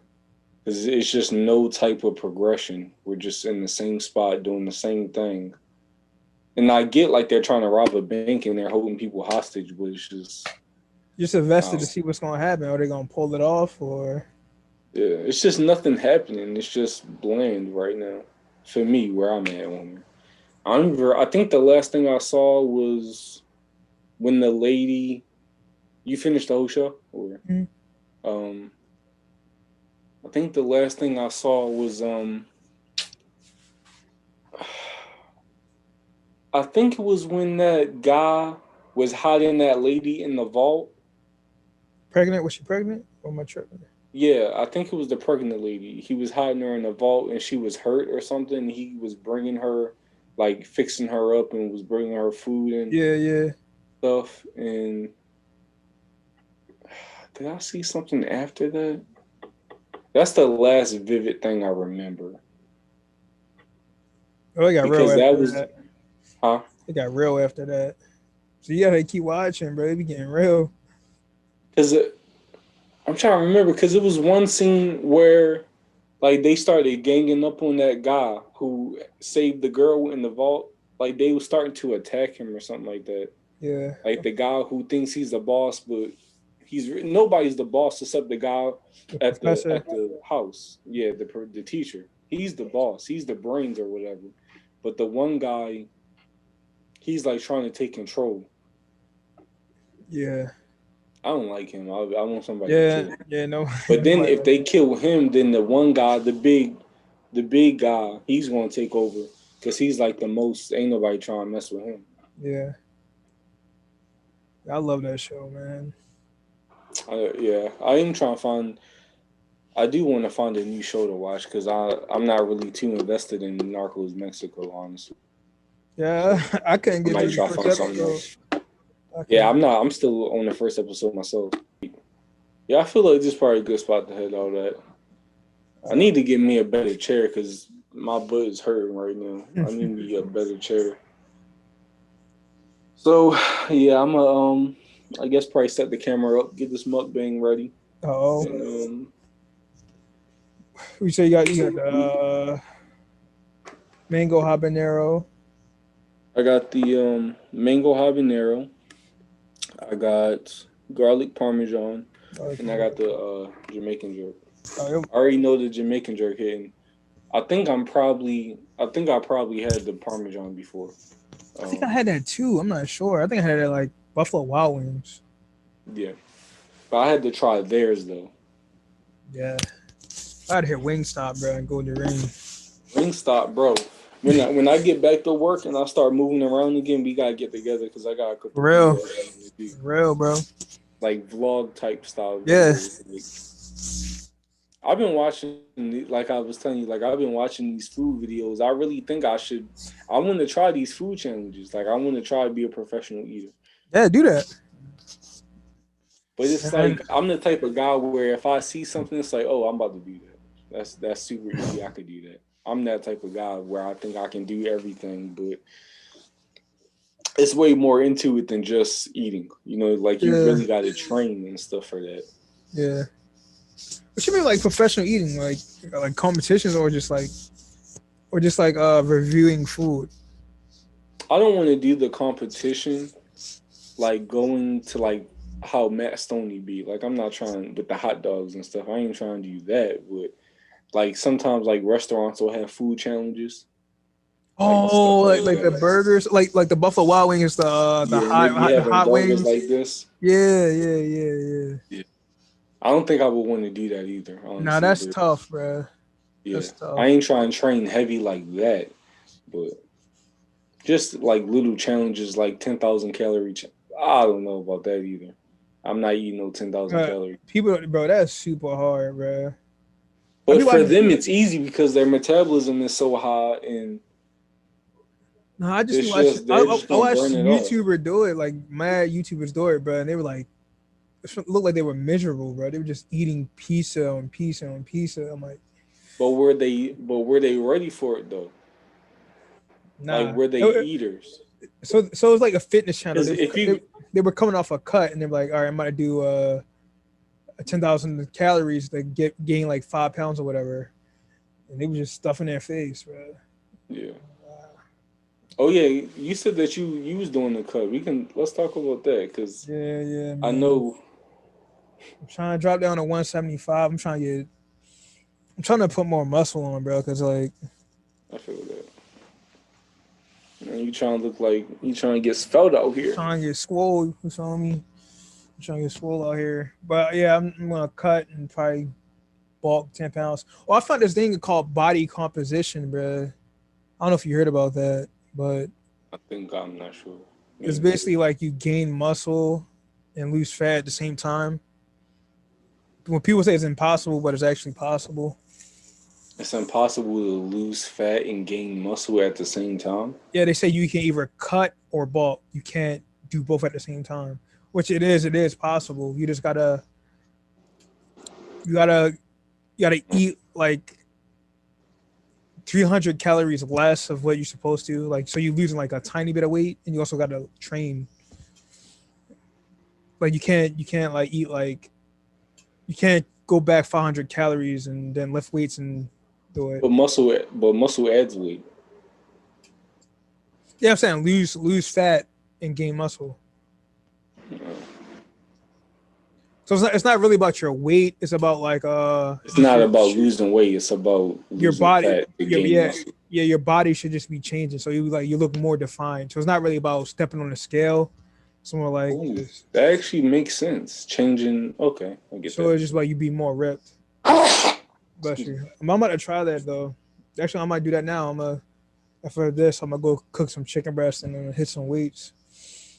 Because it's just no type of progression. We're just in the same spot doing the same thing. And I get like they're trying to rob a bank and they're holding people hostage, but it's just Just invested to see what's gonna happen. Are they gonna pull it off or? yeah, it's just nothing happening. It's just bland right now for me where I'm at on it. I think the last thing I saw was when the lady. You finished the whole show, or um, I think the last thing I saw was I think it was when that guy was hiding that lady in the vault. Pregnant? Was she pregnant? Or am I tripping? Yeah, I think it was the pregnant lady. He was hiding her in the vault, and she was hurt or something. He was bringing her, like fixing her up, and was bringing her food and Yeah. stuff. And did I see something after that? That's the last vivid thing I remember. Oh, it got real Because after that was, that. huh? It got real after that. So you gotta keep watching, bro. It be getting real. Because I'm trying to remember. Because it was one scene where, like, they started ganging up on that guy who saved the girl in the vault. Like they were starting to attack him or something like that. Yeah. Like the guy who thinks he's the boss, but nobody's the boss except the guy The at professor. the house. Yeah, the teacher. He's the boss. He's the brains or whatever. But the one guy, he's like trying to take control. Yeah. I don't like him. I want somebody to kill him. Yeah, no. But then if they kill him, then the one guy, the big guy, he's gonna take over because he's like the most. Ain't nobody trying to mess with him. Yeah. I love that show, man. Yeah, I am trying to find. I do want to find a new show to watch because I'm not really too invested in Narcos Mexico, honestly. Yeah, I couldn't I get might through try the to first find something episode. else. Yeah, I'm not. I'm still on the first episode myself. Yeah, I feel like this is probably a good spot to head all that. I need to get me a better chair because my butt is hurting right now. I need me a better chair. So, yeah, I guess probably set the camera up, get this mukbang ready. Oh, And, you say you got the mango habanero. I got the mango habanero. I got garlic parmesan, and I got the Jamaican jerk. I already know the Jamaican jerk hitting. I think I probably had the parmesan before. I think I had that too. I'm not sure. I think I had it at like Buffalo Wild Wings. Yeah, but I had to try theirs though. Yeah, I had to hit Wingstop, bro, and go to the ring. Wingstop, bro. When I get back to work and I start moving around again, we gotta get together because I got a couple. Real, bro. Like vlog type style. Yeah. I've been watching, like I was telling you, like I've been watching these food videos. I really think I want to try these food challenges. Like I want to try to be a professional eater. Yeah, do that. But it's like I'm the type of guy where if I see something, it's like, oh, I'm about to do that. That's super easy. I could do that. I'm that type of guy where I think I can do everything, but it's way more into it than just eating. You know, like you really got to train and stuff for that. Yeah. What you mean, like professional eating, like competitions, or just like reviewing food? I don't want to do the competition, like going to like how Matt Stoney be. Like I'm not trying with the hot dogs and stuff. I ain't trying to do that. But like sometimes like restaurants will have food challenges. Oh, like the burgers, like the Buffalo Wild Wings, the hot wings like this. Yeah. I don't think I would want to do that either. Honestly, nah, that's tough, bro. Yeah, that's tough. I ain't trying to train heavy like that, but just like little challenges, like 10,000 calorie. I don't know about that either. I'm not eating no 10,000 calories. People, bro, that's super hard, bro. But for them, it's easy because their metabolism is so high, and No, I just It's watched. just they're just I gonna watched burn it off. YouTuber do it, like mad YouTubers do it, bro. And they were like, it looked like they were miserable, bro. They were just eating pizza on pizza on pizza. I'm like, But were they ready for it though? Like nah. were they eaters? So it was like a fitness channel. Because if you They were coming off a cut, and they're like, all right, I'm gonna do 10,000 calories to gain like 5 pounds or whatever, and they were just stuffing their face, bro. yeah. Oh yeah, you said that you was doing the cut. Let's talk about that because Yeah, man. I know. I'm trying to drop down to 175. I'm trying to put more muscle on, bro, because like I feel that. Man, you trying to look like you trying to get spelled out here. trying to get swole. You feel me? I'm trying to get swole out here. But yeah, I'm gonna cut and probably bulk 10 pounds. Well, I found this thing called body composition, bro. I don't know if you heard about that, but I think I'm not sure. it's basically like you gain muscle and lose fat at the same time. When people say it's impossible, but it's actually possible. It's impossible to lose fat and gain muscle at the same time. Yeah, they say you can either cut or bulk. You can't do both at the same time, which it is possible. You just gotta eat like 300 calories less of what you're supposed to. Like, so you're losing like a tiny bit of weight, and you also gotta train. Like you can't like eat like you can't go back 500 calories and then lift weights and do it. But muscle adds weight. Yeah, I'm saying lose fat and gain muscle. So it's not really about your weight. It's about like It's not about losing weight. It's about your losing body. fat to gain muscle. Your body should just be changing. So you look more defined. So it's not really about stepping on the scale. It's more like Ooh, that actually makes sense. Changing. Okay, I get so that. it's just like you be more ripped. Bless you. I'm about to try that though. Actually, I might do that now. After this, I'm gonna go cook some chicken breast and then hit some weights.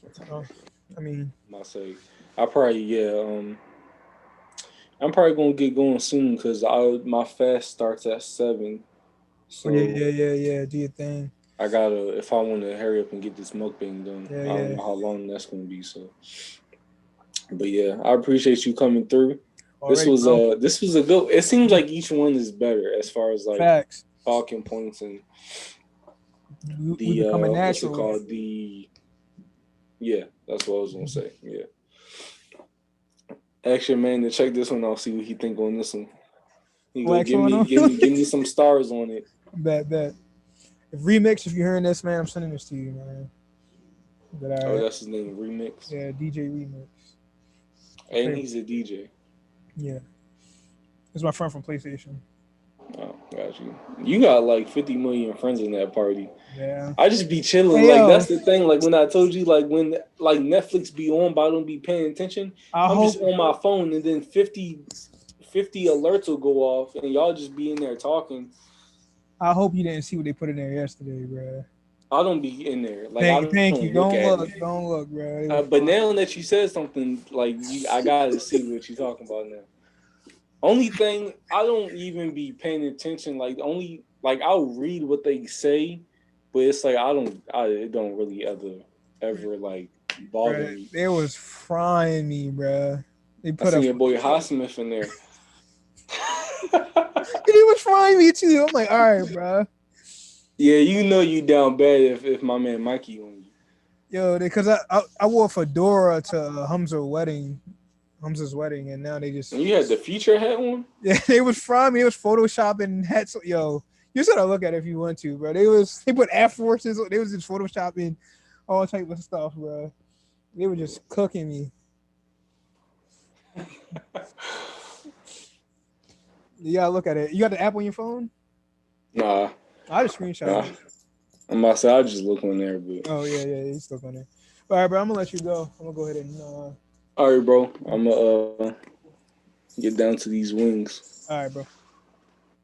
I probably I'm probably gonna get going soon because my fast starts at 7. So yeah. Do your thing. I gotta if I want to hurry up and get this mukbang done. Yeah, I don't know how long that's gonna be. So, but yeah, I appreciate you coming through. This was a good. It seems like each one is better as far as like facts, talking points and we becoming what's it natural. called? Yeah, that's what I was gonna say. Yeah. Actually, man, to check this one out, see what he think on this one. He go give me some stars on it. Bet. Remix, if you're hearing this, man, I'm sending this to you, man. But, that's his name, Remix. Yeah, DJ Remix. And he's a DJ. Yeah, it's my friend from PlayStation. Oh, got you. You got like 50 million friends in that party. Yeah. I just be chilling. Hey, that's the thing. Like when I told you, like when like Netflix be on, but I don't be paying attention. I'm just on my phone, and then 50 alerts will go off, and y'all just be in there talking. I hope you didn't see what they put in there yesterday, bro. I don't be in there. Like thank you. Don't look, bro. But now that you said something, like I gotta see what you're talking about now. Only thing I don't even be paying attention. Like I'll read what they say, but it's like it don't really ever like bother me. It was frying me, bro. They put your boy Highsmith in there. And he was frying me too. I'm like, all right, bro. Yeah, you know you down bad if my man Mikey on you. Yo, because I wore a fedora to Hamza's wedding, and now they just. And you had the feature hat on? Yeah, they was frying me. It was photoshopping hats. Yo, you should look at it if you want to, bro. They put Air Forces. They was just photoshopping all type of stuff, bro. They were just cooking me. You gotta look at it. You got the app on your phone? Nah. I just screenshot it. I'm about to say I just look on there, but. Oh yeah, he's stuck on there. All right, bro. I'm gonna let you go. I'm gonna go ahead and. All right, bro. I'm gonna get down to these wings. All right, bro.